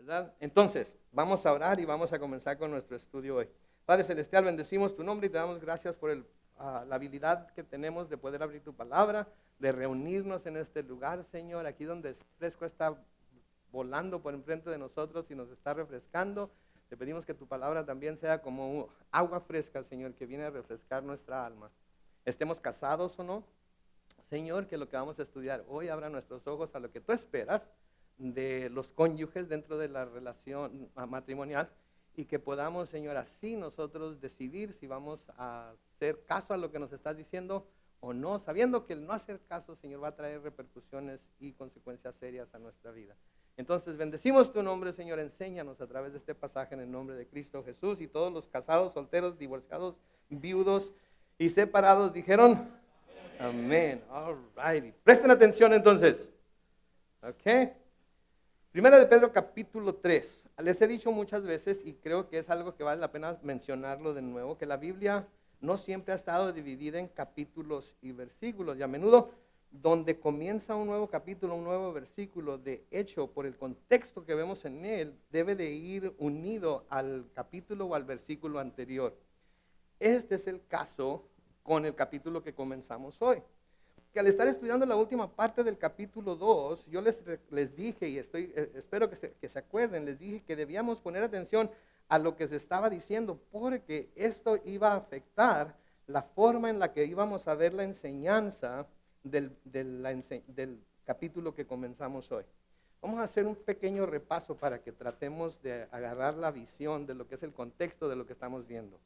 ¿verdad? Entonces, vamos a orar y vamos a comenzar con nuestro estudio hoy. Padre Celestial, bendecimos tu nombre y te damos gracias por la habilidad que tenemos de poder abrir tu palabra, de reunirnos en este lugar, Señor, aquí donde el fresco está volando por enfrente de nosotros y nos está refrescando. Te pedimos que tu palabra también sea como agua fresca, Señor, que viene a refrescar nuestra alma. Estemos casados o no, Señor, que lo que vamos a estudiar hoy abra nuestros ojos a lo que tú esperas de los cónyuges dentro de la relación matrimonial y que podamos, Señor, así nosotros decidir si vamos a hacer caso a lo que nos estás diciendo o no, sabiendo que el no hacer caso, Señor, va a traer repercusiones y consecuencias serias a nuestra vida. Entonces, bendecimos tu nombre, Señor, enséñanos a través de este pasaje en el nombre de Cristo Jesús, y todos los casados, solteros, divorciados, viudos y separados dijeron amén. All righty. Presten atención entonces. Ok. Primera de Pedro capítulo 3. Les he dicho muchas veces y creo que es algo que vale la pena mencionarlo de nuevo, que la Biblia no siempre ha estado dividida en capítulos y versículos, y a menudo donde comienza un nuevo capítulo, un nuevo versículo, de hecho, por el contexto que vemos en él, debe de ir unido al capítulo o al versículo anterior. Este es el caso con el capítulo que comenzamos hoy. Que al estar estudiando la última parte del capítulo 2, yo les dije, y espero que se acuerden, les dije que debíamos poner atención a lo que se estaba diciendo, porque esto iba a afectar la forma en la que íbamos a ver la enseñanza del capítulo que comenzamos hoy. Vamos a hacer un pequeño repaso para que tratemos de agarrar la visión de lo que es el contexto de lo que estamos viendo.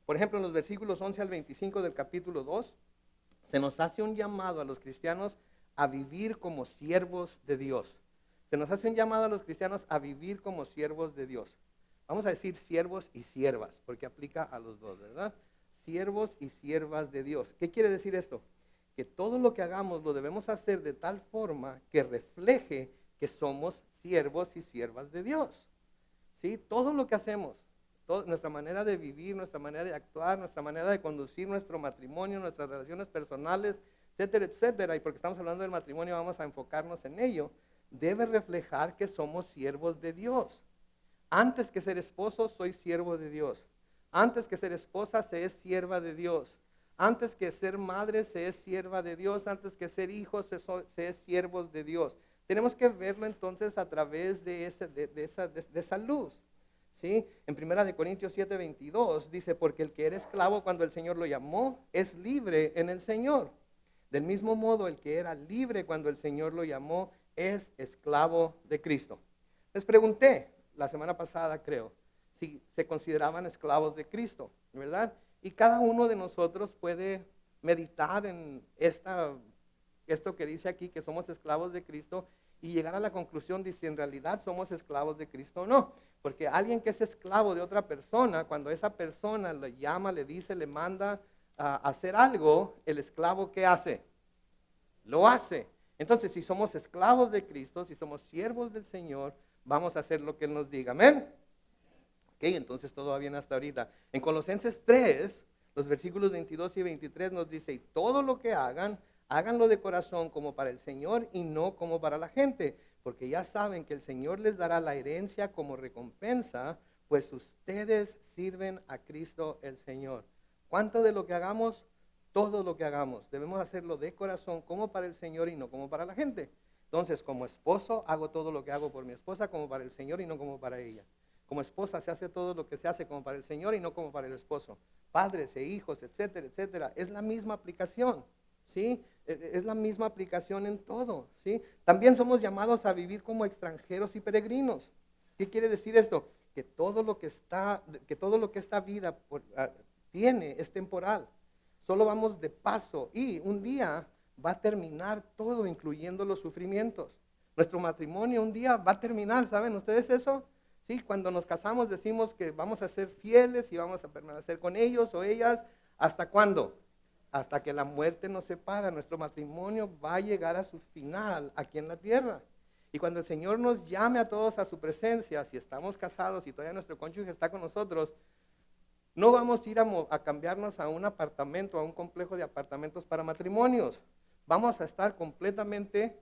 Por ejemplo, en los versículos 11 al 25 del capítulo 2, se nos hace un llamado a los cristianos a vivir como siervos de Dios. Se nos hace un llamado a los cristianos a vivir como siervos de Dios. Vamos a decir siervos y siervas, porque aplica a los dos, ¿verdad? Siervos y siervas de Dios. ¿Qué quiere decir esto? Que todo lo que hagamos lo debemos hacer de tal forma que refleje que somos siervos y siervas de Dios. ¿Sí? Todo lo que hacemos, nuestra manera de vivir, nuestra manera de actuar, nuestra manera de conducir nuestro matrimonio, nuestras relaciones personales, etcétera, etcétera, y porque estamos hablando del matrimonio vamos a enfocarnos en ello, debe reflejar que somos siervos de Dios. Antes que ser esposo, soy siervo de Dios. Antes que ser esposa, se es sierva de Dios. Antes que ser madre, se es sierva de Dios. Antes que ser hijos, se es siervos de Dios. Tenemos que verlo entonces a través de esa luz. ¿Sí? En 1 Corintios 7:22 dice, porque el que era esclavo cuando el Señor lo llamó, es libre en el Señor. Del mismo modo, el que era libre cuando el Señor lo llamó, es esclavo de Cristo. Les pregunté la semana pasada, creo, si se consideraban esclavos de Cristo, ¿verdad? Y cada uno de nosotros puede meditar en esto que dice aquí, que somos esclavos de Cristo, y llegar a la conclusión de si en realidad somos esclavos de Cristo o no. Porque alguien que es esclavo de otra persona, cuando esa persona le llama, le dice, le manda a hacer algo, el esclavo, ¿qué hace? Lo hace. Entonces, si somos esclavos de Cristo, si somos siervos del Señor, vamos a hacer lo que Él nos diga. ¿Amén? Ok, entonces todo va bien hasta ahorita. En Colosenses 3, los versículos 22 y 23 nos dice, y todo lo que hagan, háganlo de corazón como para el Señor y no como para la gente, porque ya saben que el Señor les dará la herencia como recompensa, pues ustedes sirven a Cristo el Señor. ¿Cuánto de lo que hagamos? Todo lo que hagamos. Debemos hacerlo de corazón como para el Señor y no como para la gente. Entonces, como esposo, hago todo lo que hago por mi esposa como para el Señor y no como para ella. Como esposa se hace todo lo que se hace como para el Señor y no como para el esposo. Padres e hijos, etcétera, etcétera. Es la misma aplicación, ¿sí? Es la misma aplicación en todo, ¿sí? También somos llamados a vivir como extranjeros y peregrinos. ¿Qué quiere decir esto? Que todo lo que esta vida tiene es temporal. Solo vamos de paso y un día va a terminar todo, incluyendo los sufrimientos. Nuestro matrimonio un día va a terminar, ¿saben ustedes eso? Sí, cuando nos casamos decimos que vamos a ser fieles y vamos a permanecer con ellos o ellas. ¿Hasta cuándo? Hasta que la muerte nos separa. Nuestro matrimonio va a llegar a su final aquí en la tierra. Y cuando el Señor nos llame a todos a su presencia, si estamos casados y todavía nuestro cónyuge está con nosotros, no vamos a ir a cambiarnos a un apartamento, a un complejo de apartamentos para matrimonios. Vamos a estar completamente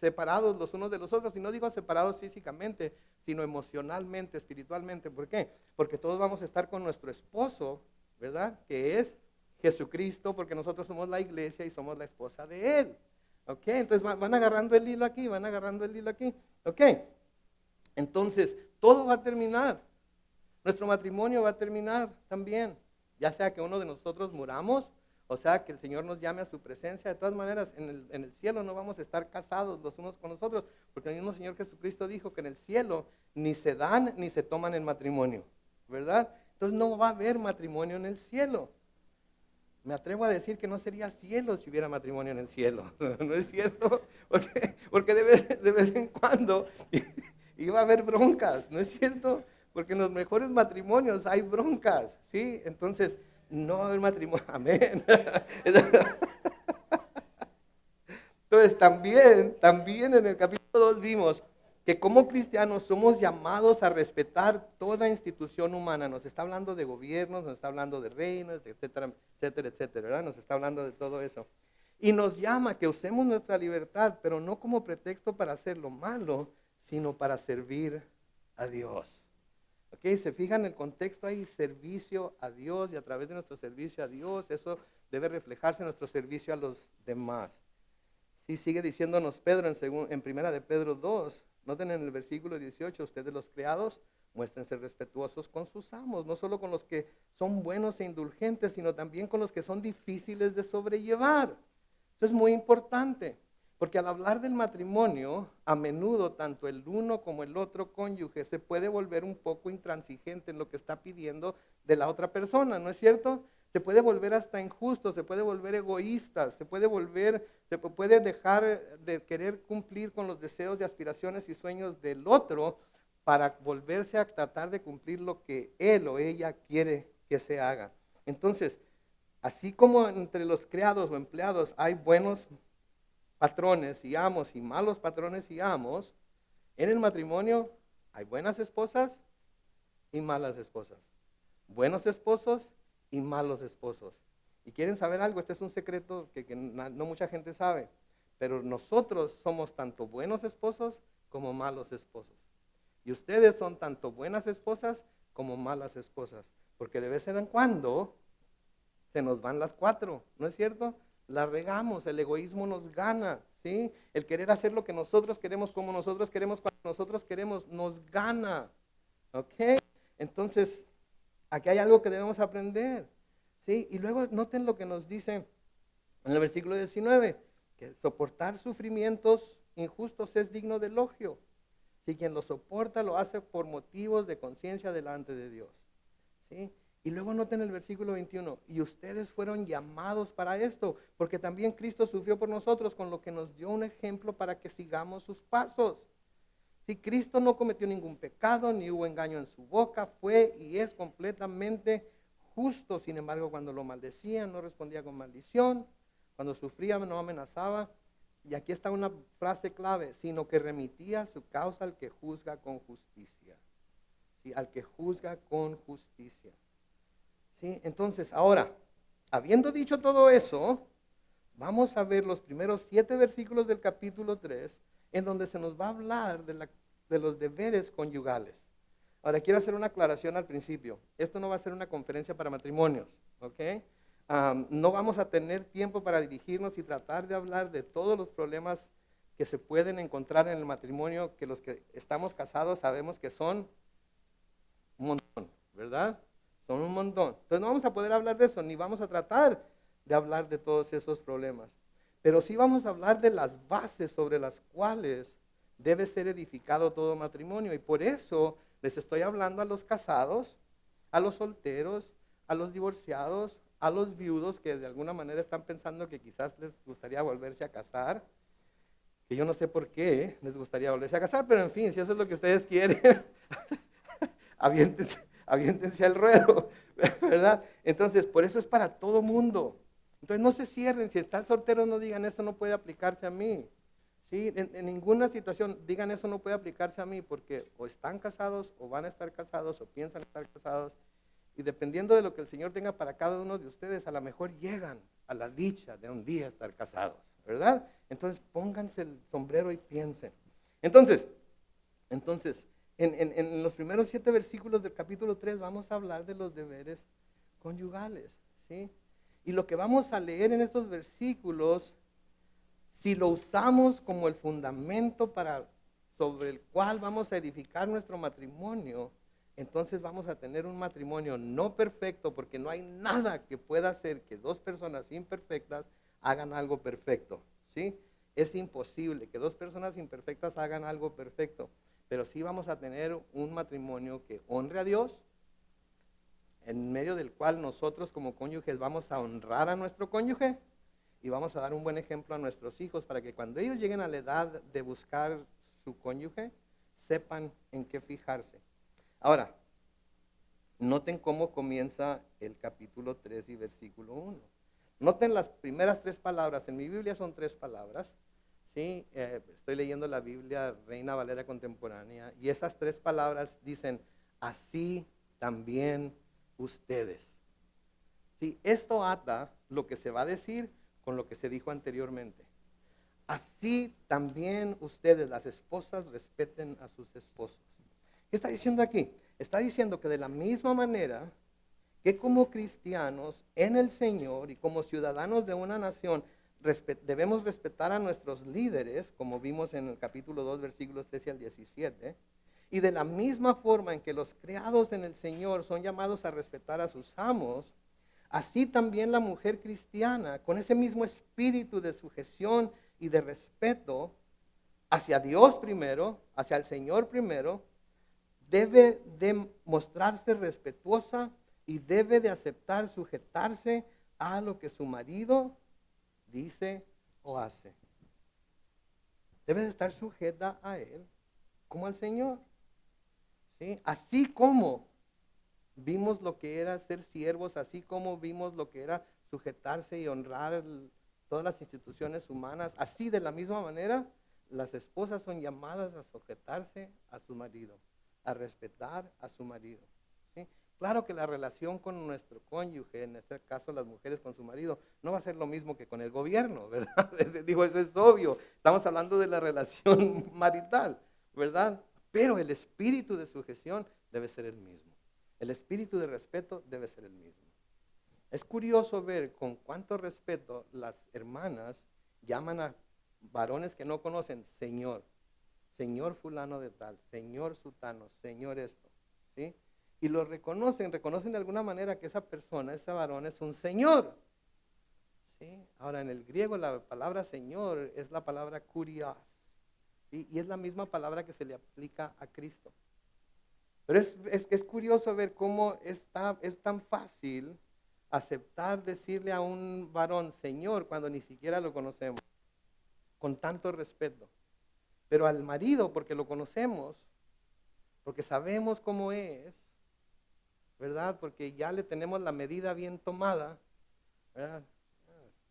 separados los unos de los otros. Y no digo separados físicamente, sino emocionalmente, espiritualmente. ¿Por qué? Porque todos vamos a estar con nuestro esposo, ¿verdad? Que es Jesucristo, porque nosotros somos la iglesia y somos la esposa de Él. ¿Ok? Entonces van agarrando el hilo aquí, van agarrando el hilo aquí. ¿Ok? Entonces, todo va a terminar. Nuestro matrimonio va a terminar también. Ya sea que uno de nosotros muramos, o sea que el Señor nos llame a su presencia. De todas maneras, en el cielo no vamos a estar casados los unos con los otros, porque el mismo Señor Jesucristo dijo que en el cielo ni se dan ni se toman en matrimonio, ¿verdad? Entonces no va a haber matrimonio en el cielo. Me atrevo a decir que no sería cielo si hubiera matrimonio en el cielo, ¿no es cierto? Porque de vez en cuando iba a haber broncas, ¿no es cierto? Porque en los mejores matrimonios hay broncas, ¿sí? Entonces, no va a haber matrimonio, amén. Entonces, también en el capítulo 2 vimos que como cristianos somos llamados a respetar toda institución humana. Nos está hablando de gobiernos, nos está hablando de reinos, etcétera, etcétera, etcétera, ¿verdad? Nos está hablando de todo eso. Y nos llama que usemos nuestra libertad, pero no como pretexto para hacer lo malo, sino para servir a Dios. ¿Ok? Se fijan el contexto ahí, servicio a Dios, y a través de nuestro servicio a Dios, eso debe reflejarse en nuestro servicio a los demás. Sí, sigue diciéndonos Pedro en primera de Pedro 2, noten en el versículo 18, ustedes los criados, muéstrense respetuosos con sus amos, no solo con los que son buenos e indulgentes, sino también con los que son difíciles de sobrellevar. Eso es muy importante, porque al hablar del matrimonio, a menudo tanto el uno como el otro cónyuge se puede volver un poco intransigente en lo que está pidiendo de la otra persona, ¿no es cierto? Se puede volver hasta injusto, se puede volver egoísta, se puede dejar de querer cumplir con los deseos y aspiraciones y sueños del otro para volverse a tratar de cumplir lo que él o ella quiere que se haga. Entonces, así como entre los criados o empleados hay buenos patrones y amos y malos patrones y amos, en el matrimonio hay buenas esposas y malas esposas, buenos esposos y malos esposos. Y quieren saber algo, este es un secreto que no mucha gente sabe, pero nosotros somos tanto buenos esposos como malos esposos. Y ustedes son tanto buenas esposas como malas esposas, porque de vez en cuando se nos van las cuatro, ¿no es cierto? La regamos, el egoísmo nos gana, ¿sí? El querer hacer lo que nosotros queremos, como nosotros queremos, cuando nosotros queremos, nos gana, ¿ok? Entonces, aquí hay algo que debemos aprender, ¿sí? Y luego noten lo que nos dice en el versículo 19, que soportar sufrimientos injustos es digno de elogio. Si quien lo soporta lo hace por motivos de conciencia delante de Dios, ¿sí? Y luego noten el versículo 21, y ustedes fueron llamados para esto, porque también Cristo sufrió por nosotros, con lo que nos dio un ejemplo para que sigamos sus pasos. Si Cristo no cometió ningún pecado, ni hubo engaño en su boca, fue y es completamente justo. Sin embargo, cuando lo maldecían, no respondía con maldición. Cuando sufría, no amenazaba. Y aquí está una frase clave, sino que remitía su causa al que juzga con justicia. ¿Sí? Al que juzga con justicia. ¿Sí? Entonces, ahora, habiendo dicho todo eso, vamos a ver los primeros 7 versículos del capítulo 3, en donde se nos va a hablar de los deberes conyugales. Ahora, quiero hacer una aclaración al principio. Esto no va a ser una conferencia para matrimonios, ¿ok? No vamos a tener tiempo para dirigirnos y tratar de hablar de todos los problemas que se pueden encontrar en el matrimonio, que los que estamos casados sabemos que son un montón, ¿verdad? Son un montón. Entonces no vamos a poder hablar de eso, ni vamos a tratar de hablar de todos esos problemas. Pero sí vamos a hablar de las bases sobre las cuales debe ser edificado todo matrimonio. Y por eso les estoy hablando a los casados, a los solteros, a los divorciados, a los viudos que de alguna manera están pensando que quizás les gustaría volverse a casar. Que yo no sé por qué les gustaría volverse a casar, pero en fin, si eso es lo que ustedes quieren, aviéntense al ruedo, ¿verdad? Entonces, por eso es para todo mundo. Entonces, no se cierren. Si están solteros, no digan, eso no puede aplicarse a mí. ¿Sí? En ninguna situación digan, eso no puede aplicarse a mí, porque o están casados, o van a estar casados, o piensan estar casados. Y dependiendo de lo que el Señor tenga para cada uno de ustedes, a lo mejor llegan a la dicha de un día estar casados, ¿verdad? Entonces, pónganse el sombrero y piensen. Entonces, En los primeros 7 versículos del capítulo 3 vamos a hablar de los deberes conyugales, ¿sí? Y lo que vamos a leer en estos versículos, si lo usamos como el fundamento sobre el cual vamos a edificar nuestro matrimonio, entonces vamos a tener un matrimonio no perfecto, porque no hay nada que pueda hacer que dos personas imperfectas hagan algo perfecto, ¿sí? Es imposible que dos personas imperfectas hagan algo perfecto, pero sí vamos a tener un matrimonio que honre a Dios, en medio del cual nosotros como cónyuges vamos a honrar a nuestro cónyuge y vamos a dar un buen ejemplo a nuestros hijos para que cuando ellos lleguen a la edad de buscar su cónyuge, sepan en qué fijarse. Ahora, noten cómo comienza el capítulo 3 y versículo 1. Noten las primeras 3 palabras. En mi Biblia son 3 palabras. ¿Sí? Estoy leyendo la Biblia Reina Valera Contemporánea. Y esas 3 palabras dicen, así también ustedes. ¿Sí? Esto ata lo que se va a decir con lo que se dijo anteriormente. Así también ustedes, las esposas, respeten a sus esposos. ¿Qué está diciendo aquí? Está diciendo que de la misma manera que como cristianos en el Señor y como ciudadanos de una nación debemos respetar a nuestros líderes, como vimos en el capítulo 2, versículos 13 al 17, y de la misma forma en que los criados en el Señor son llamados a respetar a sus amos, así también la mujer cristiana, con ese mismo espíritu de sujeción y de respeto hacia Dios primero, hacia el Señor primero, debe de mostrarse respetuosa y debe de aceptar sujetarse a lo que su marido dice o hace. Debe de estar sujeta a él como al Señor. ¿Sí? Así como vimos lo que era ser siervos, así como vimos lo que era sujetarse y honrar todas las instituciones humanas, así de la misma manera las esposas son llamadas a sujetarse a su marido, a respetar a su marido. ¿Sí? Claro que la relación con nuestro cónyuge, en este caso las mujeres con su marido, no va a ser lo mismo que con el gobierno, ¿verdad? Digo, eso es obvio. Estamos hablando de la relación marital, ¿verdad? Pero el espíritu de sujeción debe ser el mismo. El espíritu de respeto debe ser el mismo. Es curioso ver con cuánto respeto las hermanas llaman a varones que no conocen Señor. Señor fulano de tal, Señor sutano, Señor esto, ¿sí? Y lo reconocen de alguna manera que esa persona, ese varón es un Señor, ¿sí? Ahora en el griego la palabra Señor es la palabra kurios, ¿sí? Y es la misma palabra que se le aplica a Cristo. Pero es curioso ver cómo es tan fácil aceptar decirle a un varón Señor cuando ni siquiera lo conocemos, con tanto respeto. Pero al marido, porque lo conocemos, porque sabemos cómo es, ¿verdad? Porque ya le tenemos la medida bien tomada, ¿verdad?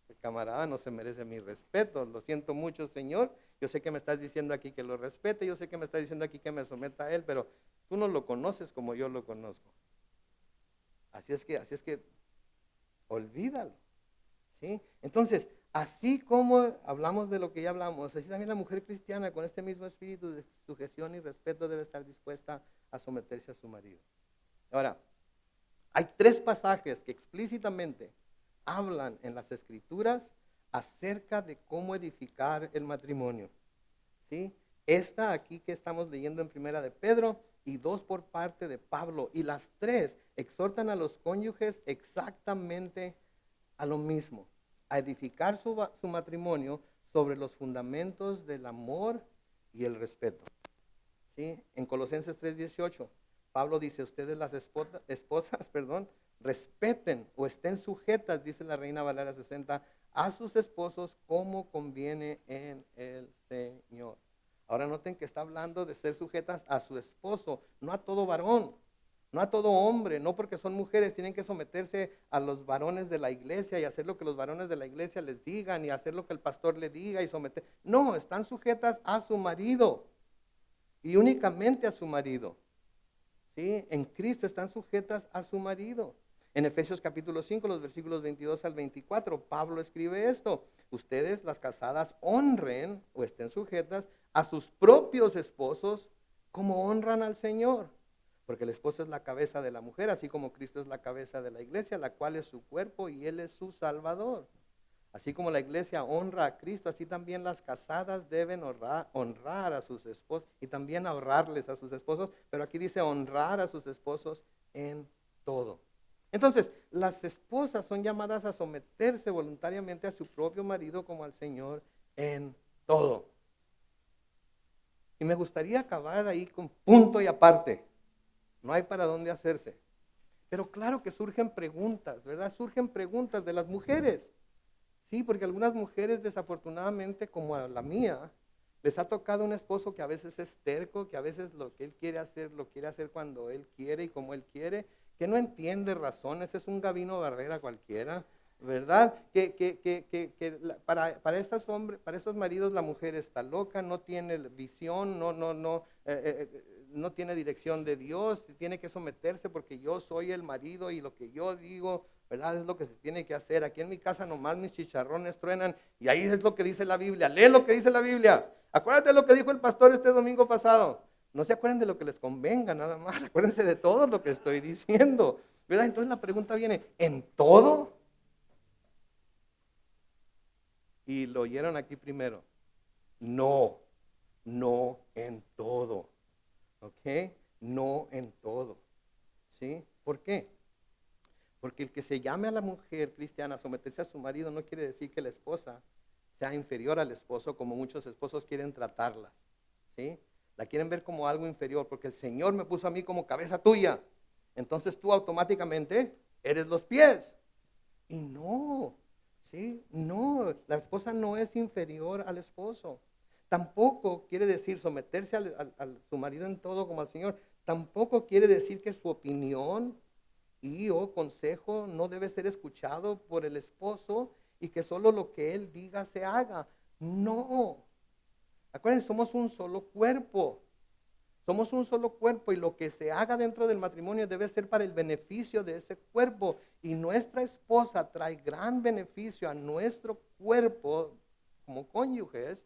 El camarada no se merece mi respeto, lo siento mucho, Señor. Yo sé que me estás diciendo aquí que lo respete, yo sé que me estás diciendo aquí que me someta a él, pero tú no lo conoces como yo lo conozco. Así es que olvídalo, ¿sí? Entonces, así como hablamos de lo que ya hablamos, así también la mujer cristiana con este mismo espíritu de sujeción y respeto debe estar dispuesta a someterse a su marido. Ahora, hay 3 pasajes que explícitamente hablan en las Escrituras acerca de cómo edificar el matrimonio, ¿sí? Esta aquí que estamos leyendo en Primera de Pedro y 2 por parte de Pablo, y las 3 exhortan a los cónyuges exactamente a lo mismo, a edificar su matrimonio sobre los fundamentos del amor y el respeto. ¿Sí? En Colosenses 3:18, Pablo dice, ustedes las esposas, respeten o estén sujetas, dice la Reina Valera 60, a sus esposos como conviene en el Señor. Ahora noten que está hablando de ser sujetas a su esposo, no a todo varón, no a todo hombre, no porque son mujeres tienen que someterse a los varones de la iglesia y hacer lo que los varones de la iglesia les digan y hacer lo que el pastor le diga y someter. No, están sujetas a su marido y únicamente a su marido. ¿Sí? En Cristo están sujetas a su marido. En Efesios capítulo 5, los versículos 22 al 24, Pablo escribe esto. Ustedes, las casadas, honren o estén sujetas a sus propios esposos ¿Cómo honran al Señor? Porque el esposo es la cabeza de la mujer, así como Cristo es la cabeza de la iglesia, la cual es su cuerpo y Él es su Salvador. Así como la iglesia honra a Cristo, así también las casadas deben honrar a sus esposos y también ahorrarles a sus esposos, pero aquí dice honrar a sus esposos en todo. Entonces, las esposas son llamadas a someterse voluntariamente a su propio marido como al Señor en todo. Y me gustaría acabar ahí con punto y aparte. No hay para dónde hacerse. Pero claro que surgen preguntas, ¿verdad? Surgen preguntas de las mujeres. Sí, porque algunas mujeres desafortunadamente, como a la mía, les ha tocado un esposo que a veces es terco, que a veces lo que él quiere hacer, lo quiere hacer cuando él quiere y como él quiere, que no entiende razones, es un Gabino Barrera cualquiera, ¿verdad? Para estos hombres, para estos maridos la mujer está loca, no tiene visión, no tiene dirección de Dios, tiene que someterse porque yo soy el marido y lo que yo digo, ¿verdad? Es lo que se tiene que hacer. Aquí en mi casa nomás mis chicharrones truenan y ahí es lo que dice la Biblia. Lee lo que dice la Biblia. Acuérdate de lo que dijo el pastor este domingo pasado. No se acuerden de lo que les convenga nada más, acuérdense de todo lo que estoy diciendo, ¿verdad? Entonces la pregunta viene, ¿en todo? Y lo oyeron aquí primero. No, no en todo. ¿Ok? No en todo. ¿Sí? ¿Por qué? Porque el que se llame a la mujer cristiana a someterse a su marido no quiere decir que la esposa sea inferior al esposo como muchos esposos quieren tratarla. ¿Sí? La quieren ver como algo inferior porque el Señor me puso a mí como cabeza tuya. Entonces tú automáticamente eres los pies. Y no, ¿sí? No, la esposa no es inferior al esposo. Tampoco quiere decir someterse a su marido en todo como al Señor. Tampoco quiere decir que su opinión y o consejo no debe ser escuchado por el esposo y que solo lo que él diga se haga. No. Acuérdense, somos un solo cuerpo. Somos un solo cuerpo y lo que se haga dentro del matrimonio debe ser para el beneficio de ese cuerpo. Y nuestra esposa trae gran beneficio a nuestro cuerpo como cónyuges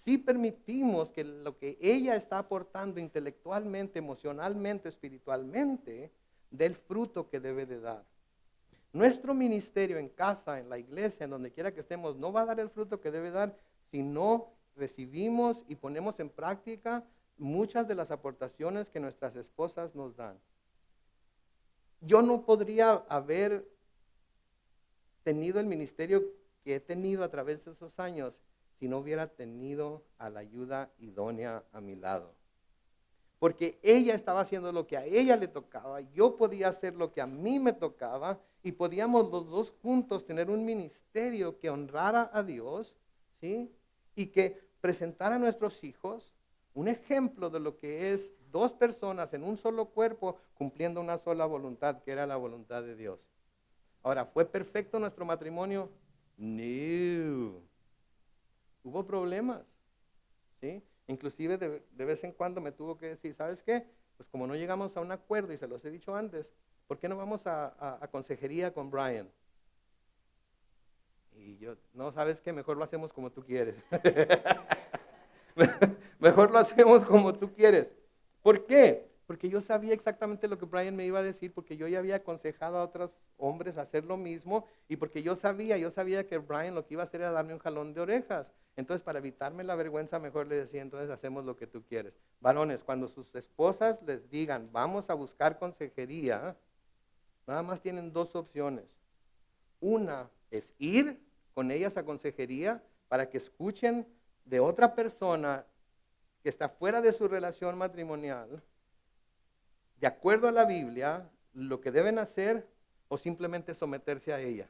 si permitimos que lo que ella está aportando intelectualmente, emocionalmente, espiritualmente, dé el fruto que debe de dar. Nuestro ministerio en casa, en la iglesia, en donde quiera que estemos, no va a dar el fruto que debe dar si no recibimos y ponemos en práctica muchas de las aportaciones que nuestras esposas nos dan. Yo no podría haber tenido el ministerio que he tenido a través de esos años si no hubiera tenido a la ayuda idónea a mi lado. Porque ella estaba haciendo lo que a ella le tocaba, yo podía hacer lo que a mí me tocaba y podíamos los dos juntos tener un ministerio que honrara a Dios, ¿sí? Y que presentara a nuestros hijos un ejemplo de lo que es dos personas en un solo cuerpo cumpliendo una sola voluntad, que era la voluntad de Dios. Ahora, ¿fue perfecto nuestro matrimonio? No. Hubo problemas, ¿sí? Inclusive de vez en cuando me tuvo que decir, ¿sabes qué? Pues como no llegamos a un acuerdo y se los he dicho antes, ¿por qué no vamos a consejería con Brian? Y yo, no, ¿sabes qué? Mejor lo hacemos como tú quieres. Mejor lo hacemos como tú quieres. ¿Por qué? Porque yo sabía exactamente lo que Brian me iba a decir, porque yo ya había aconsejado a otros hombres a hacer lo mismo, y porque yo sabía que Brian lo que iba a hacer era darme un jalón de orejas. Entonces, para evitarme la vergüenza, mejor le decía, entonces hacemos lo que tú quieres. Varones, cuando sus esposas les digan, vamos a buscar consejería, nada más tienen dos opciones. Una es ir con ellas a consejería para que escuchen de otra persona que está fuera de su relación matrimonial, de acuerdo a la Biblia, lo que deben hacer o simplemente someterse a ella.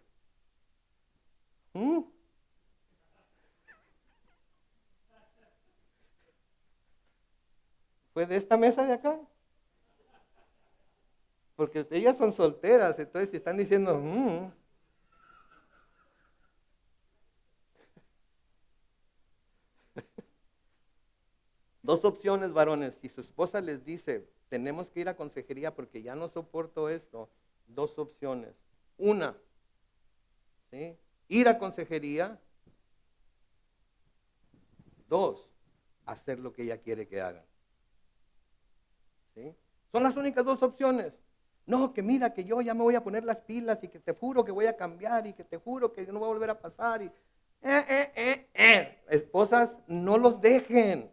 ¿Fue de esta mesa de acá? Porque ellas son solteras, entonces si están diciendo, Dos opciones, varones. Si su esposa les dice, tenemos que ir a consejería porque ya no soporto esto, dos opciones. Una, ¿sí? Ir a consejería. Dos, hacer lo que ella quiere que hagan. ¿sí? Son las únicas dos opciones. No, que mira, que yo ya me voy a poner las pilas y que te juro que voy a cambiar y que te juro que no va a volver a pasar. Esposas, no los dejen.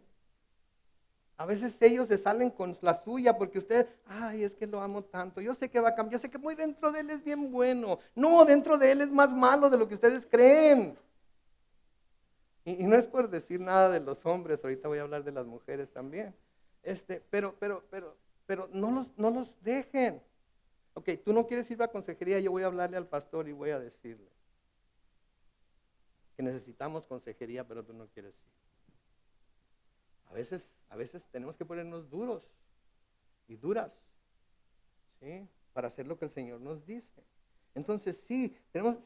A veces ellos se salen con la suya porque usted, ay, es que lo amo tanto. Yo sé que va a cambiar, yo sé que muy dentro de él es bien bueno. No, dentro de él es más malo de lo que ustedes creen. Y no es por decir nada de los hombres, ahorita voy a hablar de las mujeres también. Pero no los dejen. Ok, tú no quieres ir a consejería, yo voy a hablarle al pastor y voy a decirle que necesitamos consejería, pero tú no quieres ir. A veces tenemos que ponernos duros y duras, ¿sí? Para hacer lo que el Señor nos dice. Entonces sí,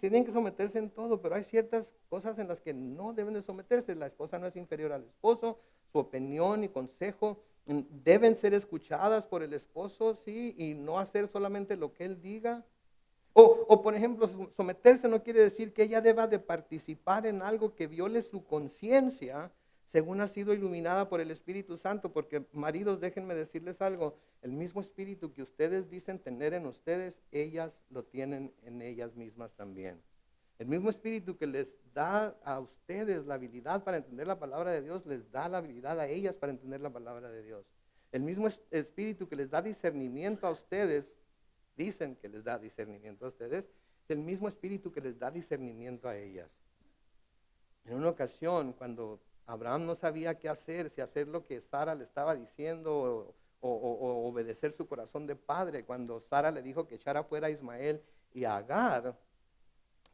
tienen que someterse en todo, pero hay ciertas cosas en las que no deben de someterse. La esposa no es inferior al esposo, su opinión y consejo deben ser escuchadas por el esposo, sí, y no hacer solamente lo que él diga. O por ejemplo, someterse no quiere decir que ella deba de participar en algo que viole su conciencia, según ha sido iluminada por el Espíritu Santo, porque maridos, déjenme decirles algo, el mismo espíritu que ustedes dicen tener en ustedes, ellas lo tienen en ellas mismas también. El mismo espíritu que les da a ustedes la habilidad para entender la palabra de Dios, les da la habilidad a ellas para entender la palabra de Dios. El mismo espíritu que les da discernimiento a ustedes, dicen que les da discernimiento a ustedes, es el mismo espíritu que les da discernimiento a ellas. En una ocasión, cuando Abraham no sabía qué hacer, si hacer lo que Sara le estaba diciendo o obedecer su corazón de padre, cuando Sara le dijo que echara fuera a Ismael y a Agar,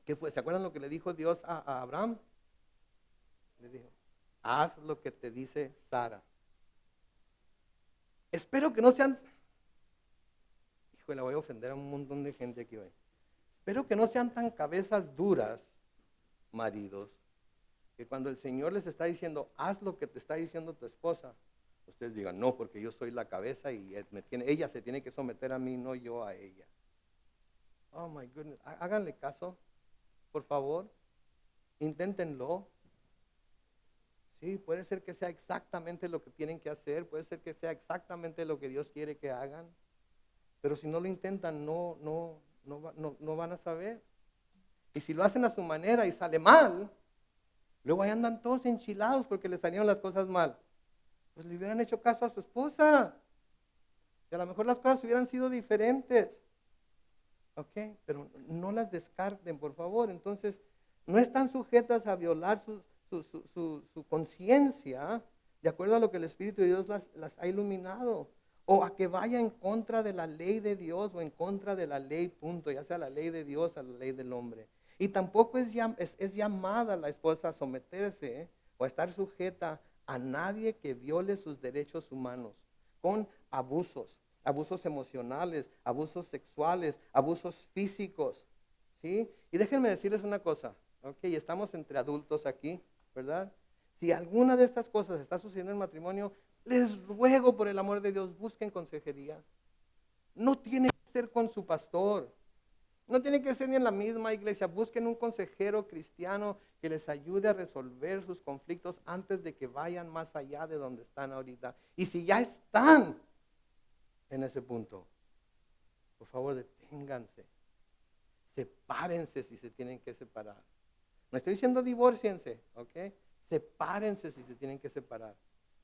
¿qué fue? ¿Se acuerdan lo que le dijo Dios a Abraham? Le dijo, haz lo que te dice Sara. Espero que no sean, híjole, voy a ofender a un montón de gente aquí hoy. Espero que no sean tan cabezas duras, maridos, que cuando el Señor les está diciendo, haz lo que te está diciendo tu esposa, ustedes digan, no, porque yo soy la cabeza y ella se tiene que someter a mí, no yo a ella. Oh my goodness, háganle caso, por favor, inténtenlo. Sí, puede ser que sea exactamente lo que tienen que hacer, puede ser que sea exactamente lo que Dios quiere que hagan, pero si no lo intentan, no van a saber. Y si lo hacen a su manera y sale mal, luego ahí andan todos enchilados porque les salieron las cosas mal. Pues le hubieran hecho caso a su esposa. Y a lo mejor las cosas hubieran sido diferentes. ¿Ok? Pero no las descarten, por favor. Entonces, no están sujetas a violar su conciencia de acuerdo a lo que el Espíritu de Dios las ha iluminado. O a que vaya en contra de la ley de Dios o en contra de la ley, punto. Ya sea la ley de Dios o la ley del hombre. Y tampoco es llamada la esposa a someterse o a estar sujeta a nadie que viole sus derechos humanos con abusos emocionales, abusos sexuales, abusos físicos, ¿sí? Y déjenme decirles una cosa, ok, estamos entre adultos aquí, ¿verdad? Si alguna de estas cosas está sucediendo en el matrimonio, les ruego por el amor de Dios, busquen consejería. No tiene que ser con su pastor. No tiene que ser ni en la misma iglesia. Busquen un consejero cristiano que les ayude a resolver sus conflictos antes de que vayan más allá de donde están ahorita. Y si ya están en ese punto, por favor, deténganse. Sepárense si se tienen que separar. No estoy diciendo divórciense, ¿ok? Sepárense si se tienen que separar.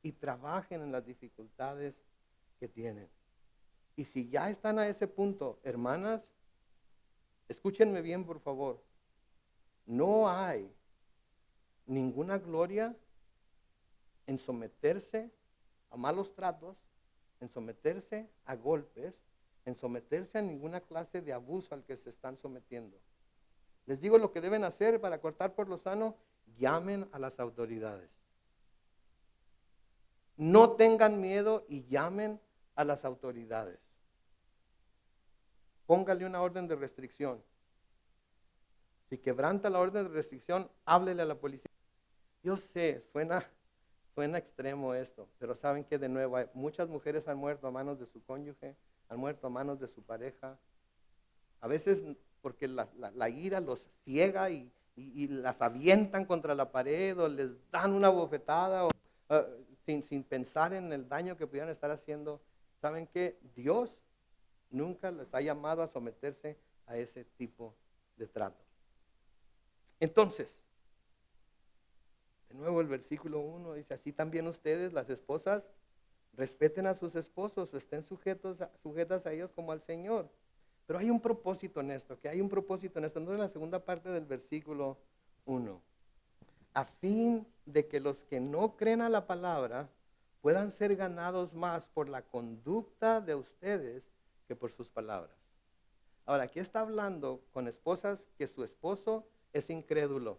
Y trabajen en las dificultades que tienen. Y si ya están a ese punto, hermanas, escúchenme bien, por favor. No hay ninguna gloria en someterse a malos tratos, en someterse a golpes, en someterse a ninguna clase de abuso al que se están sometiendo. Les digo lo que deben hacer para cortar por lo sano, llamen a las autoridades. No tengan miedo y llamen a las autoridades. Póngale una orden de restricción. Si quebranta la orden de restricción, háblele a la policía. Yo sé, suena extremo esto, pero saben que de nuevo muchas mujeres han muerto a manos de su cónyuge, han muerto a manos de su pareja. A veces porque la ira los ciega y las avientan contra la pared o les dan una bofetada sin pensar en el daño que pudieran estar haciendo. ¿Saben qué? Dios nunca les ha llamado a someterse a ese tipo de trato. Entonces, de nuevo el versículo 1 dice, así también ustedes, las esposas, respeten a sus esposos o estén sujetas a ellos como al Señor. Pero hay un propósito en esto, que hay un propósito en esto. Entonces, en la segunda parte del versículo 1, a fin de que los que no creen a la palabra puedan ser ganados más por la conducta de ustedes que por sus palabras. Ahora, aquí está hablando con esposas que su esposo es incrédulo.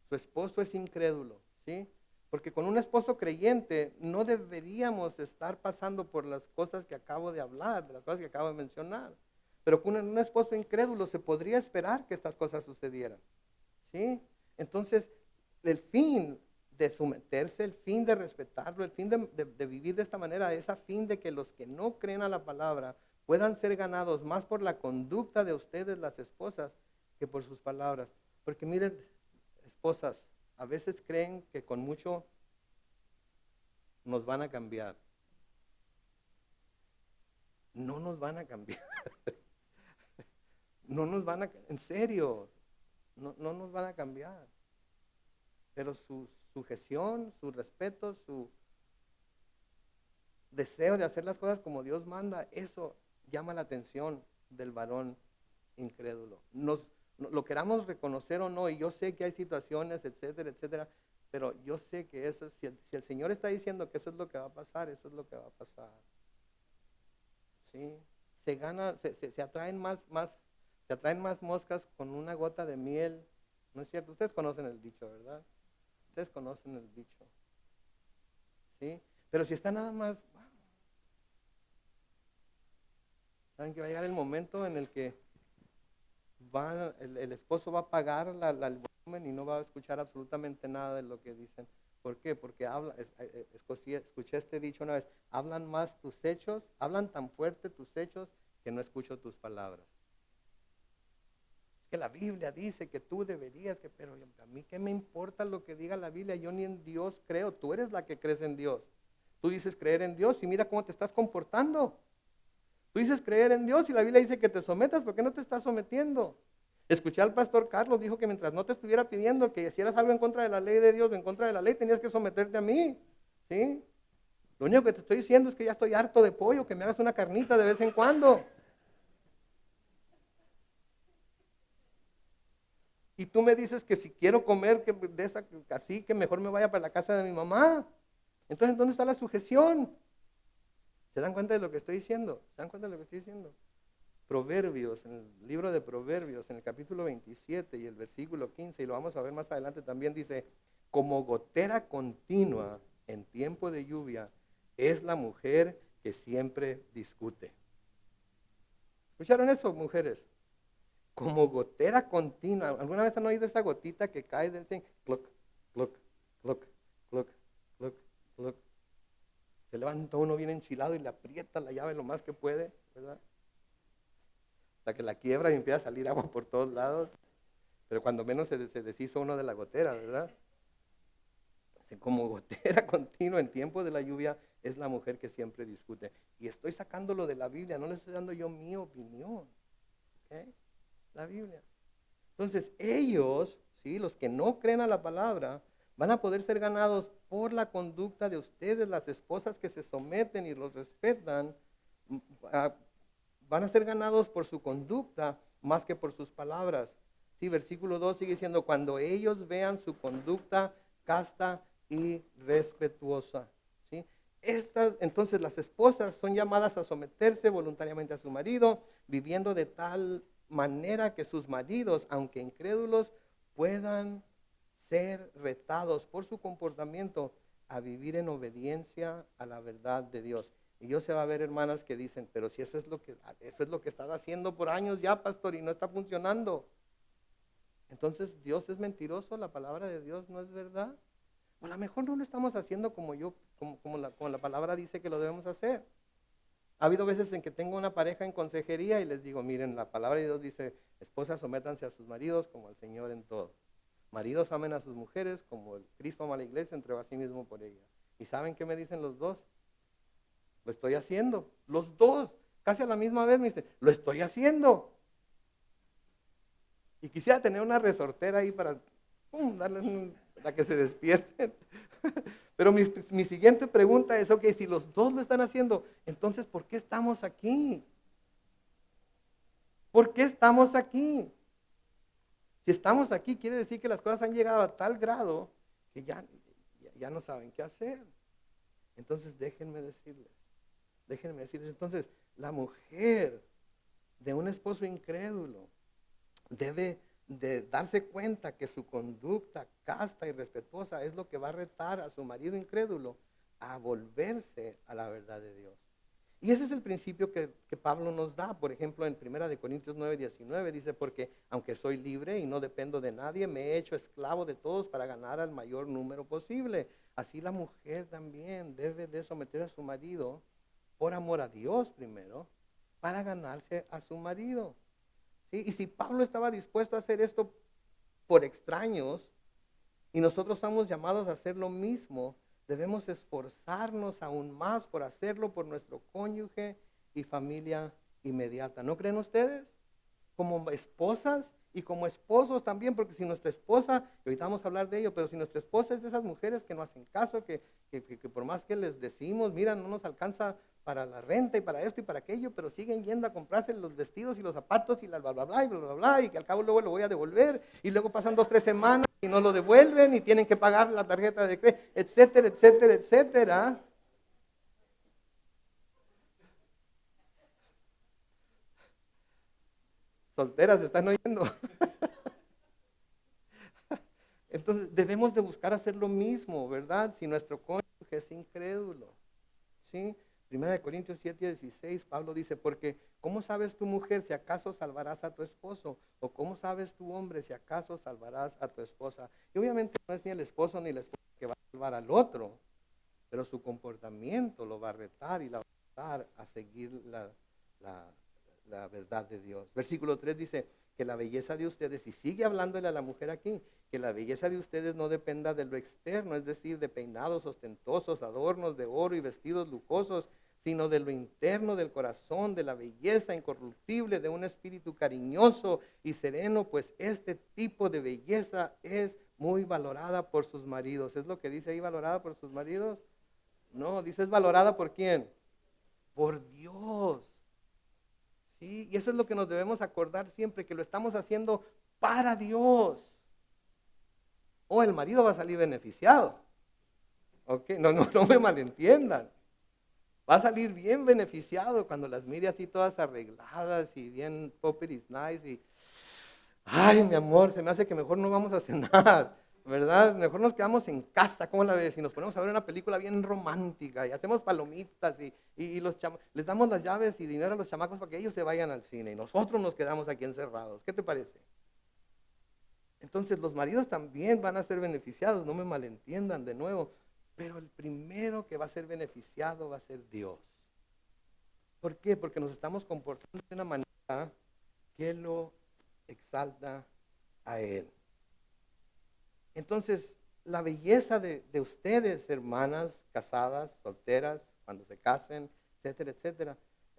Su esposo es incrédulo, ¿sí? Porque con un esposo creyente no deberíamos estar pasando por las cosas que acabo de hablar, de las cosas que acabo de mencionar. Pero con un esposo incrédulo se podría esperar que estas cosas sucedieran, ¿sí? Entonces, el fin de someterse, el fin de respetarlo, el fin de vivir de esta manera, es a fin de que los que no creen a la palabra puedan ser ganados más por la conducta de ustedes, las esposas, que por sus palabras. Porque miren, esposas, a veces creen que con mucho nos van a cambiar. No nos van a cambiar. No nos van a, en serio, no nos van a cambiar. Pero su sujeción, su respeto, su deseo de hacer las cosas como Dios manda, eso llama la atención del varón incrédulo. Lo queramos reconocer o no, y yo sé que hay situaciones, etcétera, etcétera, pero yo sé que eso, si el Señor está diciendo que eso es lo que va a pasar, eso es lo que va a pasar. ¿Sí? Se atraen se atraen más moscas con una gota de miel. ¿No es cierto? Ustedes conocen el dicho, ¿verdad? Ustedes conocen el dicho. ¿Sí? Pero si está nada más, saben que va a llegar el momento en el que el esposo va a apagar el volumen y no va a escuchar absolutamente nada de lo que dicen. ¿Por qué? Porque escuché este dicho una vez, hablan más tus hechos, hablan tan fuerte tus hechos que no escucho tus palabras. Es que la Biblia dice que tú deberías, pero a mí qué me importa lo que diga la Biblia, yo ni en Dios creo, tú eres la que crees en Dios. Tú dices creer en Dios y mira cómo te estás comportando. Tú dices creer en Dios y la Biblia dice que te sometas, ¿por qué no te estás sometiendo? Escuché al pastor Carlos, dijo que mientras no te estuviera pidiendo que hicieras algo en contra de la ley de Dios o en contra de la ley, tenías que someterte a mí, ¿sí? Lo único que te estoy diciendo es que ya estoy harto de pollo, que me hagas una carnita de vez en cuando. Y tú me dices que si quiero comer de esa así, que mejor me vaya para la casa de mi mamá. Entonces, ¿dónde está la sujeción? ¿Se dan cuenta de lo que estoy diciendo? ¿Se dan cuenta de lo que estoy diciendo? Proverbios, en el libro de Proverbios, en el capítulo 27 y el versículo 15, y lo vamos a ver más adelante también, dice, como gotera continua en tiempo de lluvia, es la mujer que siempre discute. ¿Escucharon eso, mujeres? Como gotera continua. ¿Alguna vez han oído esa gotita que cae del zinc? Cloc, cloc, cloc, cloc, cloc, cloc. Se levanta uno bien enchilado y le aprieta la llave lo más que puede, ¿verdad? Hasta que la quiebra y empieza a salir agua por todos lados. Pero cuando menos se deshizo uno de la gotera, ¿verdad? Así como gotera continua en tiempo de la lluvia es la mujer que siempre discute. Y estoy sacándolo de la Biblia, no le estoy dando yo mi opinión. ¿Okay? La Biblia. Entonces ellos, ¿sí? Los que no creen a la palabra, van a poder ser ganados por la conducta de ustedes, las esposas que se someten y los respetan, van a ser ganados por su conducta más que por sus palabras. Sí, versículo 2 sigue diciendo, cuando ellos vean su conducta casta y respetuosa. ¿Sí? Entonces las esposas son llamadas a someterse voluntariamente a su marido, viviendo de tal manera que sus maridos, aunque incrédulos, puedan ser retados por su comportamiento a vivir en obediencia a la verdad de Dios. Y yo se va a ver hermanas que dicen, pero si eso es lo que he estado haciendo por años ya, pastor, y no está funcionando. Entonces, ¿Dios es mentiroso? ¿La palabra de Dios no es verdad? O a lo mejor no lo estamos haciendo como la palabra dice que lo debemos hacer. Ha habido veces en que tengo una pareja en consejería y les digo, miren, la palabra de Dios dice, esposas sométanse a sus maridos como al Señor en todo. Maridos amen a sus mujeres como el Cristo ama a la iglesia, entregó a sí mismo por ella. ¿Y saben qué me dicen los dos? Lo estoy haciendo. Los dos, casi a la misma vez me dicen, lo estoy haciendo. Y quisiera tener una resortera ahí para para que se despierten. Pero mi siguiente pregunta es, ok, si los dos lo están haciendo, entonces ¿por qué estamos aquí? ¿Por qué estamos aquí? Si estamos aquí, quiere decir que las cosas han llegado a tal grado que ya no saben qué hacer. Entonces déjenme decirles, entonces la mujer de un esposo incrédulo debe de darse cuenta que su conducta casta y respetuosa es lo que va a retar a su marido incrédulo a volverse a la verdad de Dios. Y ese es el principio que Pablo nos da. Por ejemplo, en 1 Corintios 9:19 dice, porque aunque soy libre y no dependo de nadie, me he hecho esclavo de todos para ganar al mayor número posible. Así la mujer también debe de someter a su marido por amor a Dios primero, para ganarse a su marido. ¿Sí? Y si Pablo estaba dispuesto a hacer esto por extraños, y nosotros estamos llamados a hacer lo mismo, debemos esforzarnos aún más por hacerlo por nuestro cónyuge y familia inmediata. ¿No creen ustedes? Como esposas y como esposos también, porque si nuestra esposa, y ahorita vamos a hablar de ello, pero si nuestra esposa es de esas mujeres que no hacen caso, que por más que les decimos, mira, no nos alcanza para la renta y para esto y para aquello, pero siguen yendo a comprarse los vestidos y los zapatos y la bla, bla, bla, y bla, bla, bla, y que al cabo luego lo voy a devolver, y luego pasan 2, 3 semanas y no lo devuelven y tienen que pagar la tarjeta de crédito, etcétera, etcétera, etcétera. Solteras, ¿están oyendo? Entonces debemos de buscar hacer lo mismo, ¿verdad? Si nuestro cónyuge es incrédulo, ¿sí? 1 Corintios 7:16, Pablo dice, porque ¿cómo sabes tu mujer si acaso salvarás a tu esposo? ¿O cómo sabes tu hombre si acaso salvarás a tu esposa? Y obviamente no es ni el esposo ni la esposa que va a salvar al otro, pero su comportamiento lo va a retar y la va a retar a seguir la verdad de Dios. Versículo 3 dice que la belleza de ustedes, y sigue hablándole a la mujer aquí, que la belleza de ustedes no dependa de lo externo, es decir, de peinados ostentosos, adornos de oro y vestidos lujosos, sino de lo interno del corazón, de la belleza incorruptible, de un espíritu cariñoso y sereno, pues este tipo de belleza es muy valorada por sus maridos. ¿Es lo que dice ahí, valorada por sus maridos? No, dice es valorada por quién? Por Dios. ¿Sí? Y eso es lo que nos debemos acordar siempre, que lo estamos haciendo para Dios. O el marido va a salir beneficiado. ¿Ok? No me malentiendan. Va a salir bien beneficiado cuando las mire así todas arregladas y bien is nice y ay, mi amor, se me hace que mejor no vamos a cenar, ¿verdad? Mejor nos quedamos en casa, ¿cómo la ves? Y nos ponemos a ver una película bien romántica y hacemos palomitas y les damos las llaves y dinero a los chamacos para que ellos se vayan al cine y nosotros nos quedamos aquí encerrados. ¿Qué te parece? Entonces los maridos también van a ser beneficiados, no me malentiendan de nuevo, pero el primero que va a ser beneficiado va a ser Dios. ¿Por qué? Porque nos estamos comportando de una manera que lo exalta a Él. Entonces, la belleza de ustedes, hermanas, casadas, solteras, cuando se casen, etcétera, etcétera,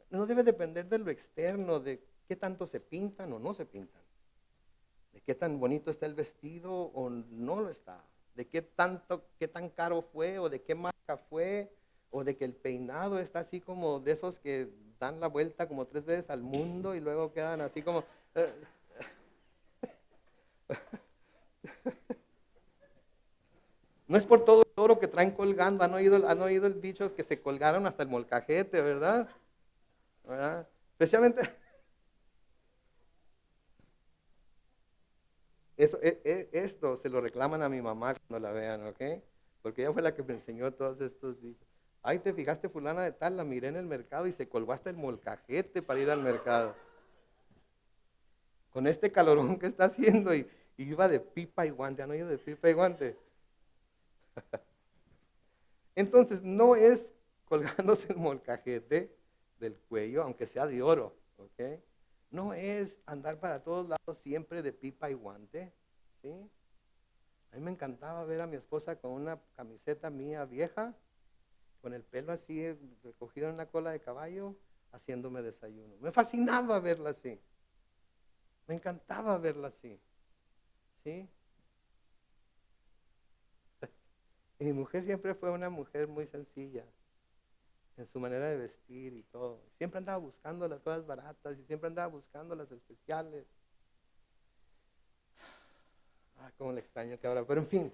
no debe depender de lo externo, de qué tanto se pintan o no se pintan, de qué tan bonito está el vestido o no lo está, de qué tan caro fue o de qué marca fue, o de que el peinado está así como de esos que dan la vuelta como 3 veces al mundo y luego quedan así como... No es por todo el oro que traen colgando, han oído el dicho que se colgaron hasta el molcajete, ¿verdad? ¿Verdad? Especialmente, esto se lo reclaman a mi mamá cuando la vean, ¿ok? Porque ella fue la que me enseñó todos estos dichos. Ay, te fijaste fulana de tal, la miré en el mercado y se colgó hasta el molcajete para ir al mercado. Con este calorón que está haciendo y iba de pipa y guante, ¿han oído de pipa y guante? Entonces no es colgándose el molcajete del cuello, aunque sea de oro, ¿ok? No es andar para todos lados siempre de pipa y guante, ¿sí? A mí me encantaba ver a mi esposa con una camiseta mía vieja, con el pelo así, recogido en una cola de caballo, haciéndome desayuno. Me fascinaba verla así. Me encantaba verla así. ¿Sí? Y mi mujer siempre fue una mujer muy sencilla en su manera de vestir y todo. Siempre andaba buscando las cosas baratas y siempre andaba buscando las especiales. Cómo le extraño que ahora. Pero en fin,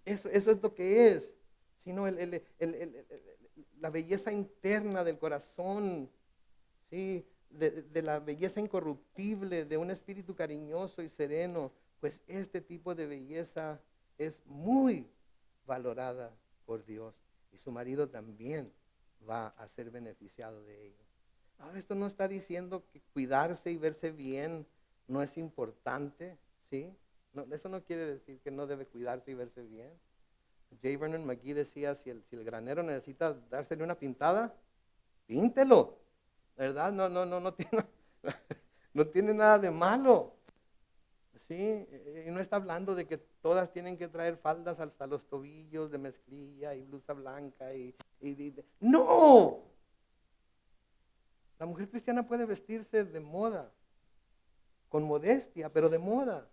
eso es lo que es. Sino la belleza interna del corazón, ¿sí? De la belleza incorruptible, de un espíritu cariñoso y sereno. Pues este tipo de belleza es muy valorada por Dios. Y su marido también va a ser beneficiado de ello. Ahora, esto no está diciendo que cuidarse y verse bien no es importante, ¿sí? No, eso no quiere decir que no debe cuidarse y verse bien. J. Vernon McGee decía, si el granero necesita dársele una pintada, píntelo, ¿verdad? No tiene, no tiene nada de malo, ¿sí? Y no está hablando de que todas tienen que traer faldas hasta los tobillos de mezclilla y blusa blanca ¡no! La mujer cristiana puede vestirse de moda, con modestia, pero de moda.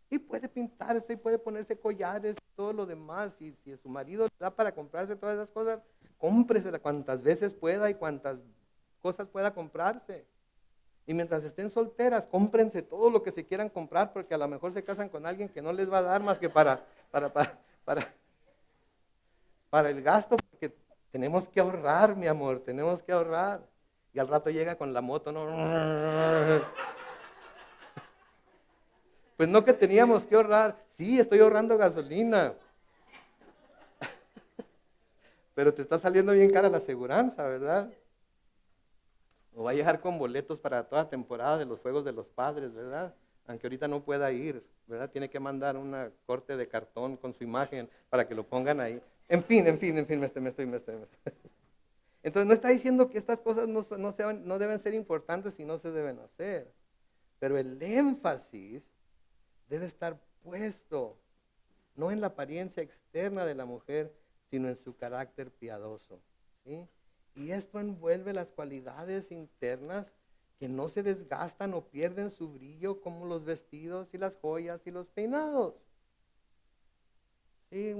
Y puede pintarse y puede ponerse collares y todo lo demás. Y si su marido le da para comprarse todas esas cosas, cómpresela cuantas veces pueda y cuantas cosas pueda comprarse. Y mientras estén solteras, cómprense todo lo que se quieran comprar, porque a lo mejor se casan con alguien que no les va a dar más que para el gasto, porque tenemos que ahorrar, mi amor, tenemos que ahorrar. Y al rato llega con la moto, ¿no? Pues no que teníamos que ahorrar. Sí, estoy ahorrando gasolina. Pero te está saliendo bien cara la aseguranza, ¿verdad? O va a llegar con boletos para toda temporada de los Juegos de los Padres, ¿verdad? Aunque ahorita no pueda ir, ¿verdad? Tiene que mandar una corte de cartón con su imagen para que lo pongan ahí. En fin, me estoy. Entonces no está diciendo que estas cosas no deben ser importantes y no se deben hacer. Pero el énfasis debe estar puesto no en la apariencia externa de la mujer, sino en su carácter piadoso, ¿sí? Y esto envuelve las cualidades internas que no se desgastan o pierden su brillo, como los vestidos y las joyas y los peinados. Sí,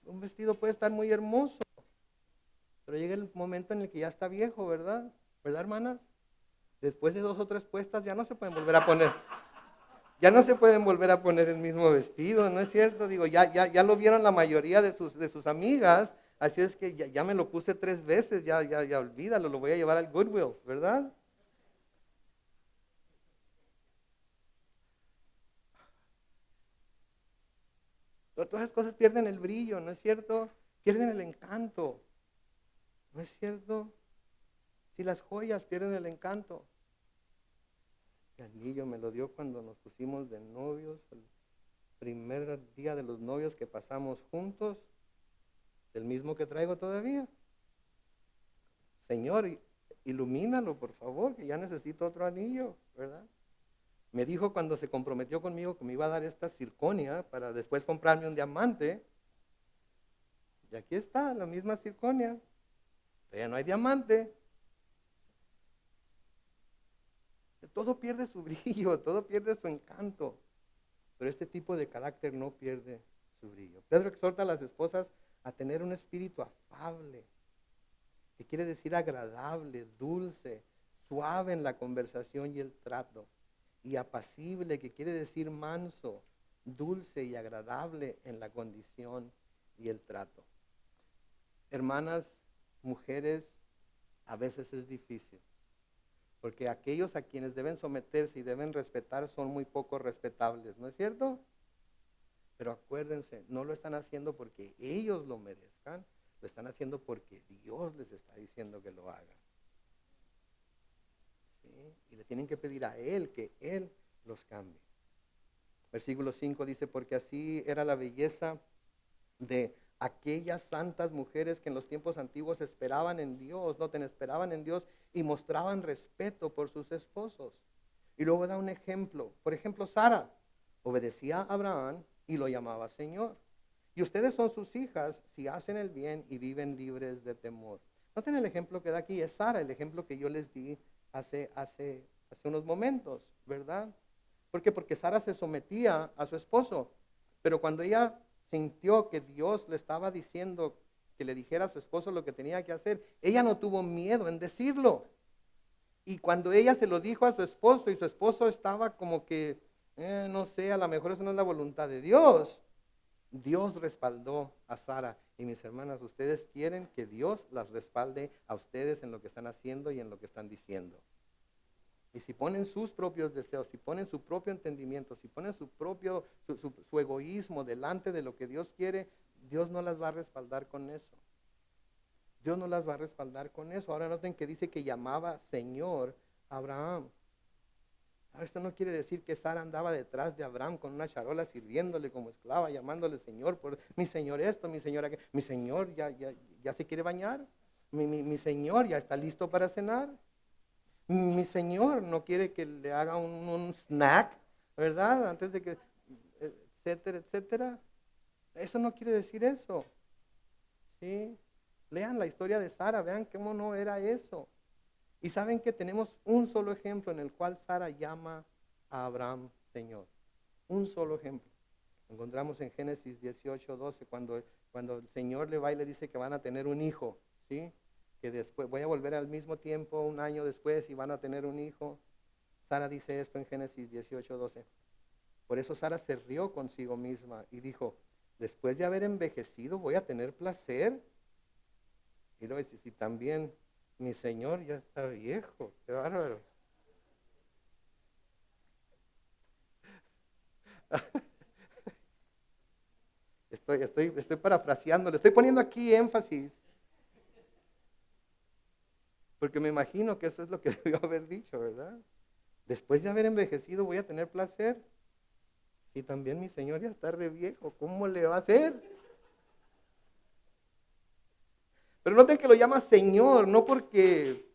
un vestido puede estar muy hermoso, pero llega el momento en el que ya está viejo, ¿verdad? ¿Verdad, hermanas? Después de 2 o 3 puestas ya no se pueden volver a poner. Ya no se pueden volver a poner el mismo vestido, ¿no es cierto? Digo, ya lo vieron la mayoría de sus amigas, así es que ya me lo puse 3 veces, ya olvídalo, lo voy a llevar al Goodwill, ¿verdad? Todas esas cosas pierden el brillo, ¿no es cierto? Pierden el encanto, ¿no es cierto? Si las joyas pierden el encanto. Este anillo me lo dio cuando nos pusimos de novios, el primer día de los novios que pasamos juntos, el mismo que traigo todavía. Señor, ilumínalo, por favor, que ya necesito otro anillo, ¿verdad? Me dijo cuando se comprometió conmigo que me iba a dar esta circonia para después comprarme un diamante. Y aquí está, la misma circonia. Pero ya no hay diamante. Todo pierde su brillo, todo pierde su encanto. Pero este tipo de carácter no pierde su brillo. Pedro exhorta a las esposas a tener un espíritu afable, que quiere decir agradable, dulce, suave en la conversación y el trato, y apacible, que quiere decir manso, dulce y agradable en la condición y el trato. Hermanas, mujeres, a veces es difícil, porque aquellos a quienes deben someterse y deben respetar son muy poco respetables, ¿no es cierto? Pero acuérdense, no lo están haciendo porque ellos lo merezcan, lo están haciendo porque Dios les está diciendo que lo hagan. ¿Sí? Y le tienen que pedir a Él que Él los cambie. Versículo 5 dice, porque así era la belleza de aquellas santas mujeres que en los tiempos antiguos esperaban en Dios, esperaban en Dios y mostraban respeto por sus esposos. Y luego da un ejemplo. Por ejemplo, Sara obedecía a Abraham y lo llamaba Señor. Y ustedes son sus hijas si hacen el bien y viven libres de temor. Noten el ejemplo que da aquí, es Sara, el ejemplo que yo les di hace unos momentos, ¿verdad? ¿Por qué? Porque Sara se sometía a su esposo, pero cuando ella sintió que Dios le estaba diciendo que le dijera a su esposo lo que tenía que hacer, ella no tuvo miedo en decirlo. Y cuando ella se lo dijo a su esposo y su esposo estaba como que, no sé, a lo mejor eso no es la voluntad de Dios. Dios respaldó a Sara. Y mis hermanas, ustedes quieren que Dios las respalde a ustedes en lo que están haciendo y en lo que están diciendo. Y si ponen sus propios deseos, si ponen su propio entendimiento, si ponen su egoísmo delante de lo que Dios quiere, Dios no las va a respaldar con eso. Dios no las va a respaldar con eso. Ahora noten que dice que llamaba Señor a Abraham. Ahora, esto no quiere decir que Sara andaba detrás de Abraham con una charola sirviéndole como esclava, llamándole Señor, por mi Señor esto, mi Señor aquello. Mi Señor ya se quiere bañar. Mi Señor ya está listo para cenar. Mi Señor no quiere que le haga un snack, ¿verdad? Antes de que, etcétera, etcétera. Eso no quiere decir eso. ¿Sí? Lean la historia de Sara, vean cómo no era eso. Y saben que tenemos un solo ejemplo en el cual Sara llama a Abraham Señor. Un solo ejemplo. Lo encontramos en Génesis 18:12, cuando el Señor le va y le dice que van a tener un hijo, ¿sí? Que después, voy a volver al mismo tiempo, un año después, y van a tener un hijo. Sara dice esto en Génesis 18:12. Por eso Sara se rió consigo misma y dijo, después de haber envejecido, ¿voy a tener placer? Y luego dice, si también mi Señor ya está viejo, qué bárbaro. Estoy parafraseando, le estoy poniendo aquí énfasis, porque me imagino que eso es lo que debió haber dicho, ¿verdad? Después de haber envejecido voy a tener placer. Y también mi Señor ya está re viejo, ¿cómo le va a hacer? Pero noten que lo llama Señor, no porque,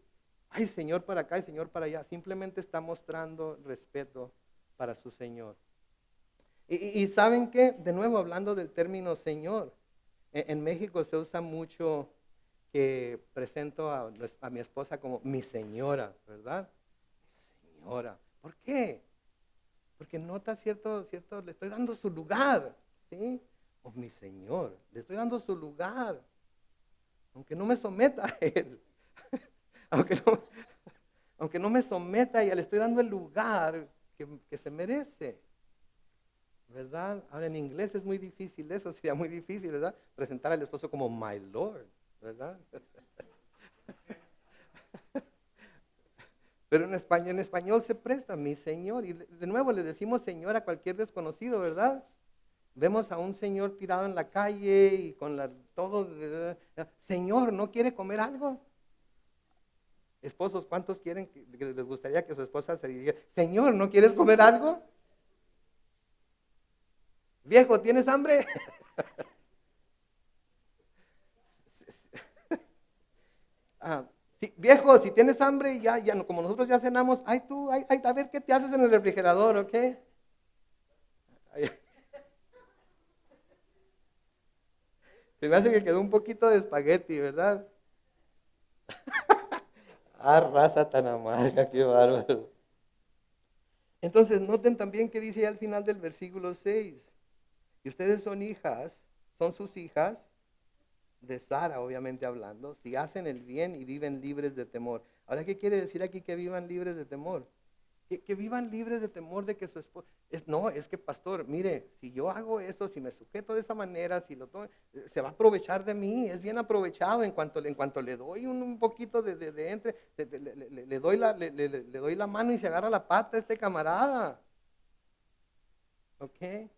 ay, Señor para acá y Señor para allá, simplemente está mostrando respeto para su Señor. Y ¿saben qué? De nuevo, hablando del término Señor, en México se usa mucho que presento a mi esposa como mi señora, ¿verdad? Señora. ¿Por qué? Porque nota cierto, le estoy dando su lugar, ¿sí? O mi Señor, le estoy dando su lugar, aunque no me someta a Él, aunque no me someta a ella, le estoy dando el lugar que se merece, ¿verdad? Ahora en inglés es muy difícil eso, sería muy difícil, ¿verdad? Presentar al esposo como my Lord, ¿verdad? Pero en español se presta, mi Señor, y de nuevo le decimos Señor a cualquier desconocido, ¿verdad? Vemos a un señor tirado en la calle y con todo, Señor, ¿no quiere comer algo? Esposos, ¿cuántos quieren que les gustaría que su esposa se dijera, Señor, ¿no quieres comer algo? Viejo, ¿tienes hambre? Sí, viejo, si tienes hambre, ya, como nosotros ya cenamos, ay tú, a ver qué te haces en el refrigerador, ¿ok? Ay, se me hace que quedó un poquito de espagueti, ¿verdad? Ah, raza tan amarga, qué bárbaro. Entonces, noten también que dice al final del versículo 6, y ustedes son hijas, son sus hijas, de Sara, obviamente hablando, si hacen el bien y viven libres de temor. Ahora, ¿qué quiere decir aquí que vivan libres de temor? Que vivan libres de temor de que su esposo... es que pastor, mire, si yo hago eso, si me sujeto de esa manera, si lo tomo, se va a aprovechar de mí, es bien aprovechado en cuanto le doy un poquito de entre, le doy la mano y se agarra la pata a este camarada. ¿Ok?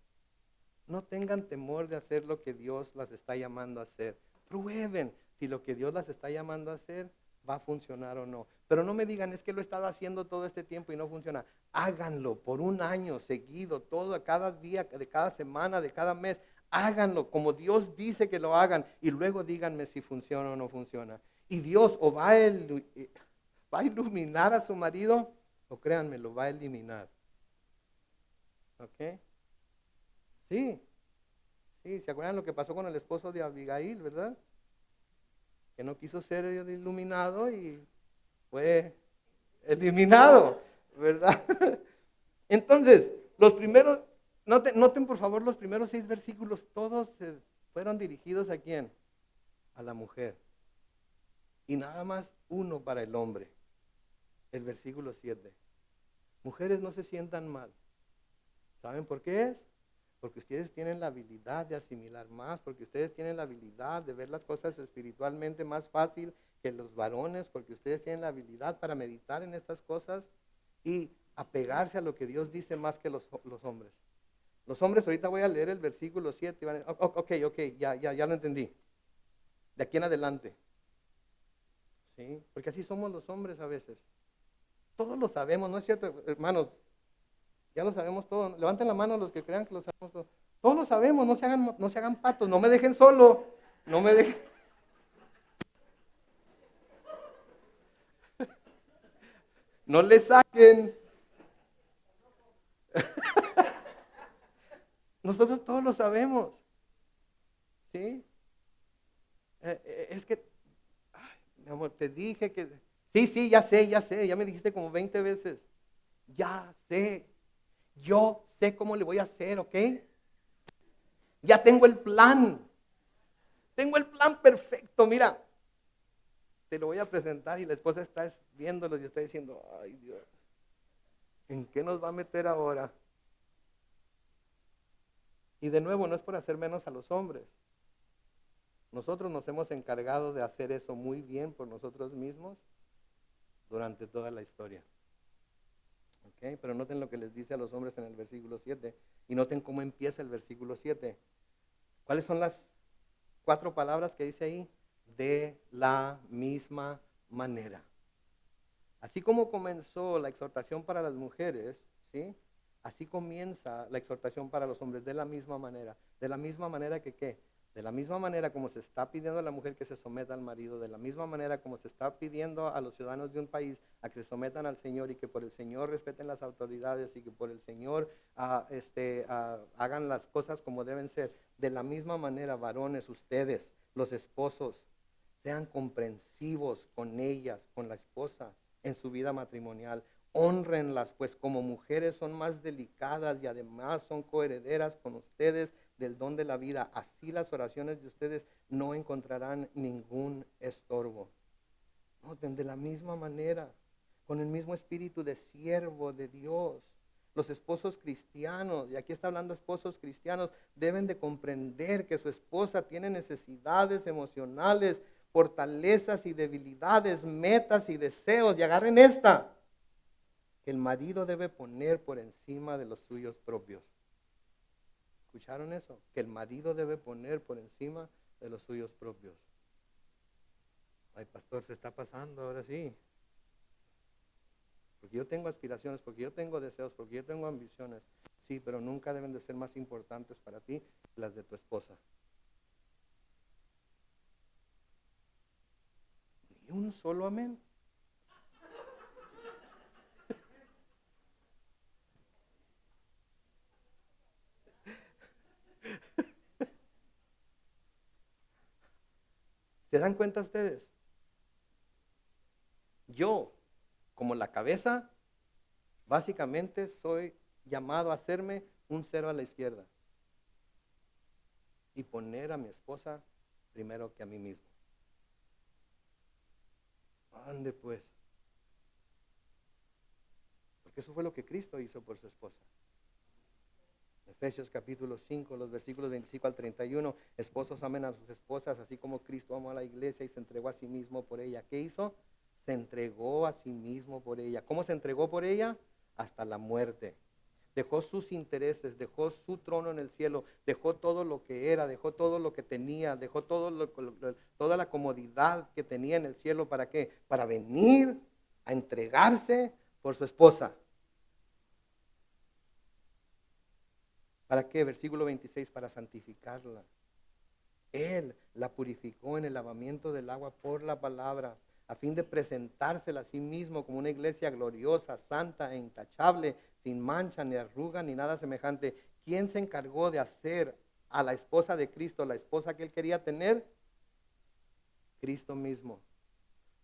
No tengan temor de hacer lo que Dios las está llamando a hacer. Prueben si lo que Dios las está llamando a hacer va a funcionar o no. Pero no me digan, es que lo he estado haciendo todo este tiempo y no funciona. Háganlo por un año seguido, todo, cada día, de cada semana, de cada mes. Háganlo como Dios dice que lo hagan y luego díganme si funciona o no funciona. Y Dios o va a iluminar a su marido o créanme, lo va a eliminar. ¿Ok? Sí. Sí, ¿se acuerdan lo que pasó con el esposo de Abigail, verdad? Que no quiso ser iluminado y fue eliminado, ¿verdad? Entonces, los primeros, noten por favor los primeros 6 versículos, todos fueron dirigidos ¿a quién? A la mujer. Y nada más uno para el hombre. El versículo 7. Mujeres, no se sientan mal. ¿Saben por qué es? Porque ustedes tienen la habilidad de asimilar más, porque ustedes tienen la habilidad de ver las cosas espiritualmente más fácil que los varones, porque ustedes tienen la habilidad para meditar en estas cosas y apegarse a lo que Dios dice más que los hombres. Los hombres, ahorita voy a leer el versículo 7 y van a decir, ok, ya lo entendí. De aquí en adelante. ¿Sí? Porque así somos los hombres a veces. Todos lo sabemos, ¿no es cierto, hermanos? Ya lo sabemos todo. Levanten la mano los que crean que lo sabemos todo. Todos lo sabemos, no se hagan patos, no me dejen solo. No me dejen. No le saquen. Nosotros todos lo sabemos. ¿Sí? Es que, ay, mi amor, te dije que... Sí, ya sé, ya me dijiste como 20 veces. Ya sé. Yo sé cómo le voy a hacer, ¿ok? Ya tengo el plan. Tengo el plan perfecto, mira. Te lo voy a presentar y la esposa está viéndolo y está diciendo, ay Dios, ¿en qué nos va a meter ahora? Y de nuevo, no es por hacer menos a los hombres. Nosotros nos hemos encargado de hacer eso muy bien por nosotros mismos durante toda la historia. ¿Okay? Pero noten lo que les dice a los hombres en el versículo 7 y noten cómo empieza el versículo 7. ¿Cuáles son las 4 palabras que dice ahí? De la misma manera. Así como comenzó la exhortación para las mujeres, ¿sí? Así comienza la exhortación para los hombres, de la misma manera. De la misma manera que ¿qué? De la misma manera como se está pidiendo a la mujer que se someta al marido, de la misma manera como se está pidiendo a los ciudadanos de un país a que se sometan al Señor y que por el Señor respeten las autoridades y que por el Señor hagan las cosas como deben ser. De la misma manera, varones, ustedes, los esposos, sean comprensivos con ellas, con la esposa en su vida matrimonial. Hónrenlas, pues como mujeres son más delicadas y además son coherederas con ustedes del don de la vida. Así las oraciones de ustedes no encontrarán ningún estorbo. Noten, de la misma manera, con el mismo espíritu de siervo de Dios. Los esposos cristianos, y aquí está hablando esposos cristianos, deben de comprender que su esposa tiene necesidades emocionales, fortalezas y debilidades, metas y deseos. Y agarren esta, que el marido debe poner por encima de los suyos propios. ¿Escucharon eso? Que el marido debe poner por encima de los suyos propios. Ay, pastor, se está pasando ahora sí. Porque yo tengo aspiraciones, porque yo tengo deseos, porque yo tengo ambiciones. Sí, pero nunca deben de ser más importantes para ti que las de tu esposa. Ni un solo amén. ¿Se dan cuenta ustedes? Yo, como la cabeza, básicamente soy llamado a hacerme un 0 a la izquierda y poner a mi esposa primero que a mí mismo. Ande pues. Porque eso fue lo que Cristo hizo por su esposa. Efesios capítulo 5, los versículos 25 al 31. Esposos amen a sus esposas, así como Cristo amó a la iglesia y se entregó a sí mismo por ella. ¿Qué hizo? Se entregó a sí mismo por ella. ¿Cómo se entregó por ella? Hasta la muerte. Dejó sus intereses, dejó su trono en el cielo, dejó todo lo que era, dejó todo lo que tenía, dejó toda la comodidad que tenía en el cielo. ¿Para qué? Para venir a entregarse por su esposa. ¿Para qué? Versículo 26, para santificarla. Él la purificó en el lavamiento del agua por la palabra, a fin de presentársela a sí mismo como una iglesia gloriosa, santa e intachable, sin mancha, ni arruga, ni nada semejante. ¿Quién se encargó de hacer a la esposa de Cristo, la esposa que él quería tener? Cristo mismo.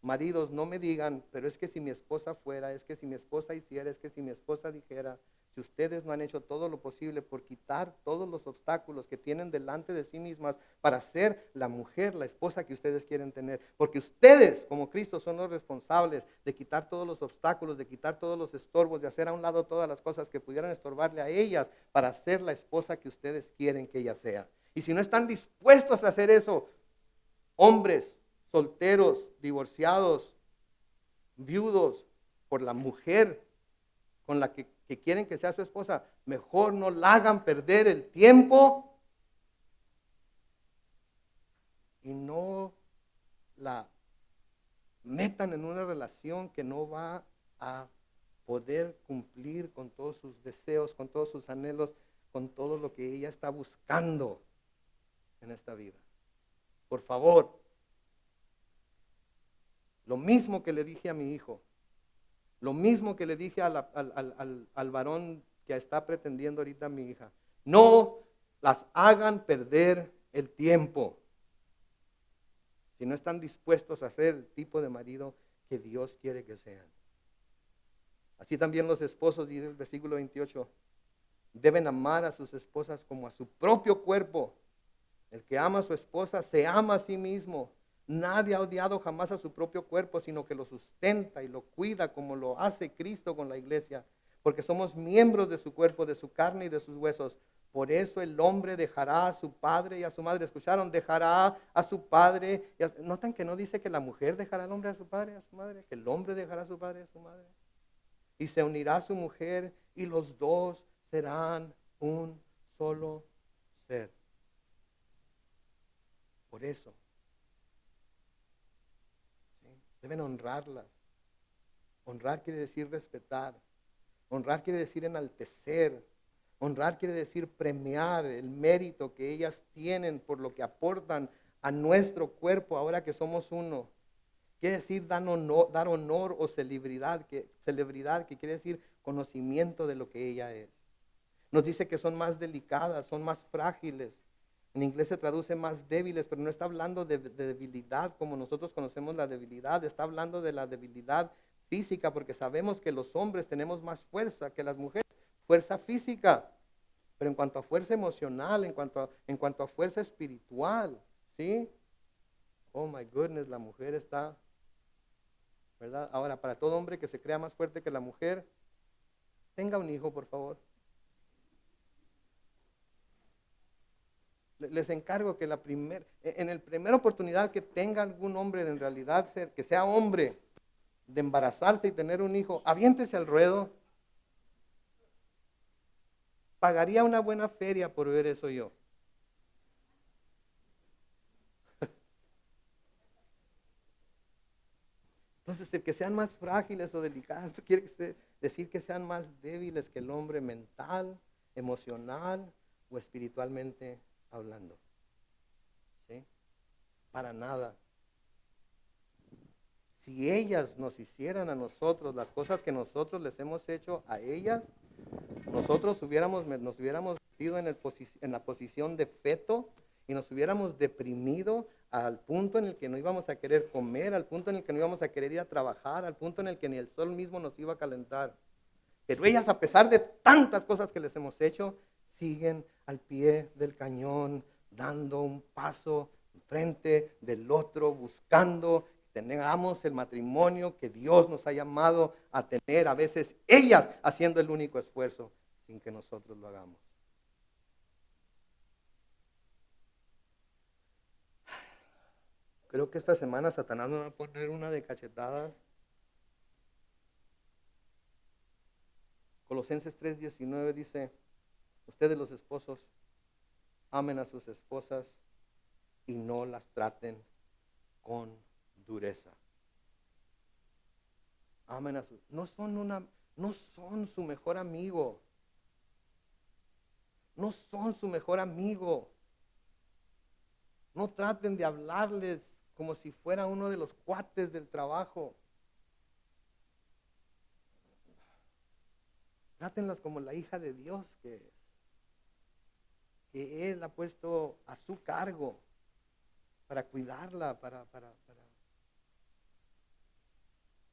Maridos, no me digan, pero es que si mi esposa fuera, es que si mi esposa hiciera, es que si mi esposa dijera. Si ustedes no han hecho todo lo posible por quitar todos los obstáculos que tienen delante de sí mismas para ser la mujer, la esposa que ustedes quieren tener, porque ustedes como Cristo son los responsables de quitar todos los obstáculos, de quitar todos los estorbos, de hacer a un lado todas las cosas que pudieran estorbarle a ellas para ser la esposa que ustedes quieren que ella sea. Y si no están dispuestos a hacer eso, hombres, solteros, divorciados, viudos, por la mujer con la que quieren que sea su esposa, mejor no la hagan perder el tiempo y no la metan en una relación que no va a poder cumplir con todos sus deseos, con todos sus anhelos, con todo lo que ella está buscando en esta vida. Por favor, lo mismo que le dije a mi hijo, lo mismo que le dije al varón que está pretendiendo ahorita a mi hija. No las hagan perder el tiempo. Si no están dispuestos a ser el tipo de marido que Dios quiere que sean. Así también los esposos, dice el versículo 28, deben amar a sus esposas como a su propio cuerpo. El que ama a su esposa se ama a sí mismo. Nadie ha odiado jamás a su propio cuerpo, sino que lo sustenta y lo cuida como lo hace Cristo con la iglesia, porque somos miembros de su cuerpo, de su carne y de sus huesos. Por eso el hombre dejará a su padre y a su madre. ¿Escucharon? Dejará a su padre. ¿Notan que no dice que la mujer dejará al hombre a su padre y a su madre? Que el hombre dejará a su padre y a su madre. Y se unirá a su mujer y los dos serán un solo ser. Por eso deben honrarlas. Honrar quiere decir respetar. Honrar quiere decir enaltecer. Honrar quiere decir premiar el mérito que ellas tienen por lo que aportan a nuestro cuerpo ahora que somos uno. Quiere decir dar honor o celebridad, que quiere decir conocimiento de lo que ella es. Nos dice que son más delicadas, son más frágiles. En inglés se traduce más débiles, pero no está hablando de debilidad como nosotros conocemos la debilidad. Está hablando de la debilidad física, porque sabemos que los hombres tenemos más fuerza que las mujeres, fuerza física. Pero en cuanto a fuerza emocional, en cuanto a fuerza espiritual, ¿sí? Oh my goodness, la mujer está, ¿verdad? Ahora, para todo hombre que se crea más fuerte que la mujer, tenga un hijo, por favor. Les encargo que en la primera oportunidad que tenga algún hombre en realidad, que sea hombre, de embarazarse y tener un hijo, aviéntese al ruedo. Pagaría una buena feria por ver eso yo. Entonces, el que sean más frágiles o delicados, esto quiere decir que sean más débiles que el hombre mental, emocional o espiritualmente hablando. ¿Sí? Para nada. Si ellas nos hicieran a nosotros las cosas que nosotros les hemos hecho a ellas, nosotros nos hubiéramos metido en la posición de feto y nos hubiéramos deprimido al punto en el que no íbamos a querer comer, al punto en el que no íbamos a querer ir a trabajar, al punto en el que ni el sol mismo nos iba a calentar. Pero ellas, a pesar de tantas cosas que les hemos hecho, siguen al pie del cañón, dando un paso enfrente del otro, buscando que tengamos el matrimonio que Dios nos ha llamado a tener. A veces ellas haciendo el único esfuerzo sin que nosotros lo hagamos. Creo que esta semana Satanás me va a poner una de cachetadas. Colosenses 3:19 dice, ustedes los esposos amen a sus esposas y no las traten con dureza. Amen a sus, no son su mejor amigo. No son su mejor amigo. No traten de hablarles como si fuera uno de los cuates del trabajo. Trátenlas como la hija de Dios que es. que Él ha puesto a su cargo para cuidarla, para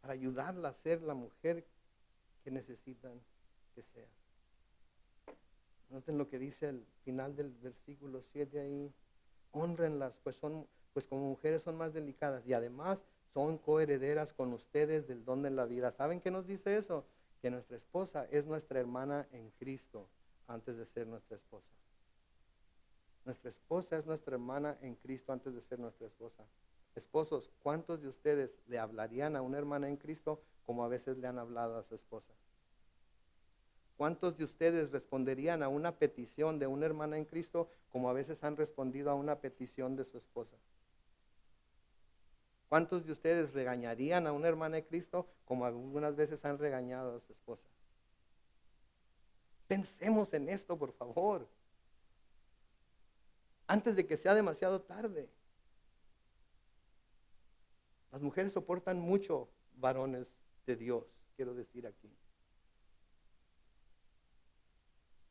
ayudarla a ser la mujer que necesitan que sea. Noten lo que dice al final del versículo 7 ahí. Hónrenlas, pues como mujeres son más delicadas y además son coherederas con ustedes del don de la vida. ¿Saben qué nos dice eso? Que nuestra esposa es nuestra hermana en Cristo antes de ser nuestra esposa. Nuestra esposa es nuestra hermana en Cristo antes de ser nuestra esposa. Esposos, ¿cuántos de ustedes le hablarían a una hermana en Cristo como a veces le han hablado a su esposa? ¿Cuántos de ustedes responderían a una petición de una hermana en Cristo como a veces han respondido a una petición de su esposa? ¿Cuántos de ustedes regañarían a una hermana de Cristo como algunas veces han regañado a su esposa? Pensemos en esto, por favor, antes de que sea demasiado tarde. Las mujeres soportan mucho, varones de Dios, quiero decir aquí.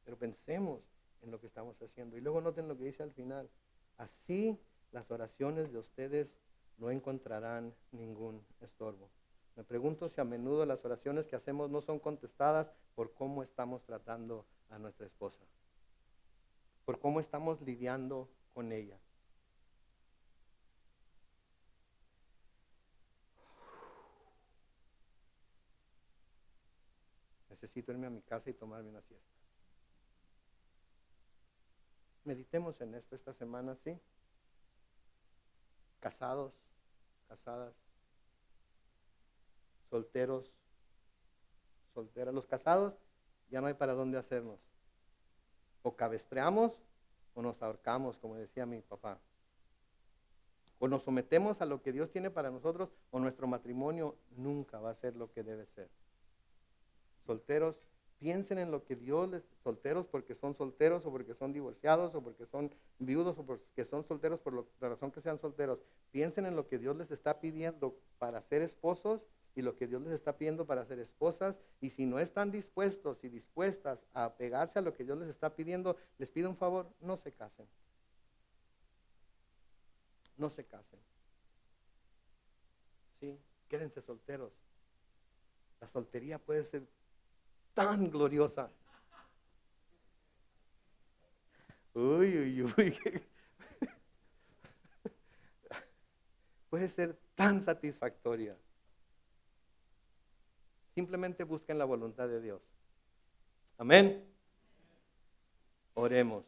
Pero pensemos en lo que estamos haciendo. Y luego noten lo que dice al final. Así las oraciones de ustedes no encontrarán ningún estorbo. Me pregunto si a menudo las oraciones que hacemos no son contestadas por cómo estamos tratando a nuestra esposa, por cómo estamos lidiando con ella. Necesito irme a mi casa y tomarme una siesta. Meditemos en esto esta semana, ¿sí? Casados, casadas, solteros, solteras. Los casados ya no hay para dónde hacernos. O cabestreamos o nos ahorcamos, como decía mi papá. O nos sometemos a lo que Dios tiene para nosotros o nuestro matrimonio nunca va a ser lo que debe ser. Solteros, piensen en lo que Dios les... Solteros porque son solteros o porque son divorciados o porque son viudos o porque son solteros por la razón que sean solteros. Piensen en lo que Dios les está pidiendo para ser esposos y lo que Dios les está pidiendo para ser esposas. Y si no están dispuestos y dispuestas a pegarse a lo que Dios les está pidiendo, les pido un favor, no se casen. No se casen. Sí, quédense solteros. La soltería puede ser tan gloriosa. Uy, uy, uy. Puede ser tan satisfactoria. Simplemente busquen la voluntad de Dios. Amén. Oremos.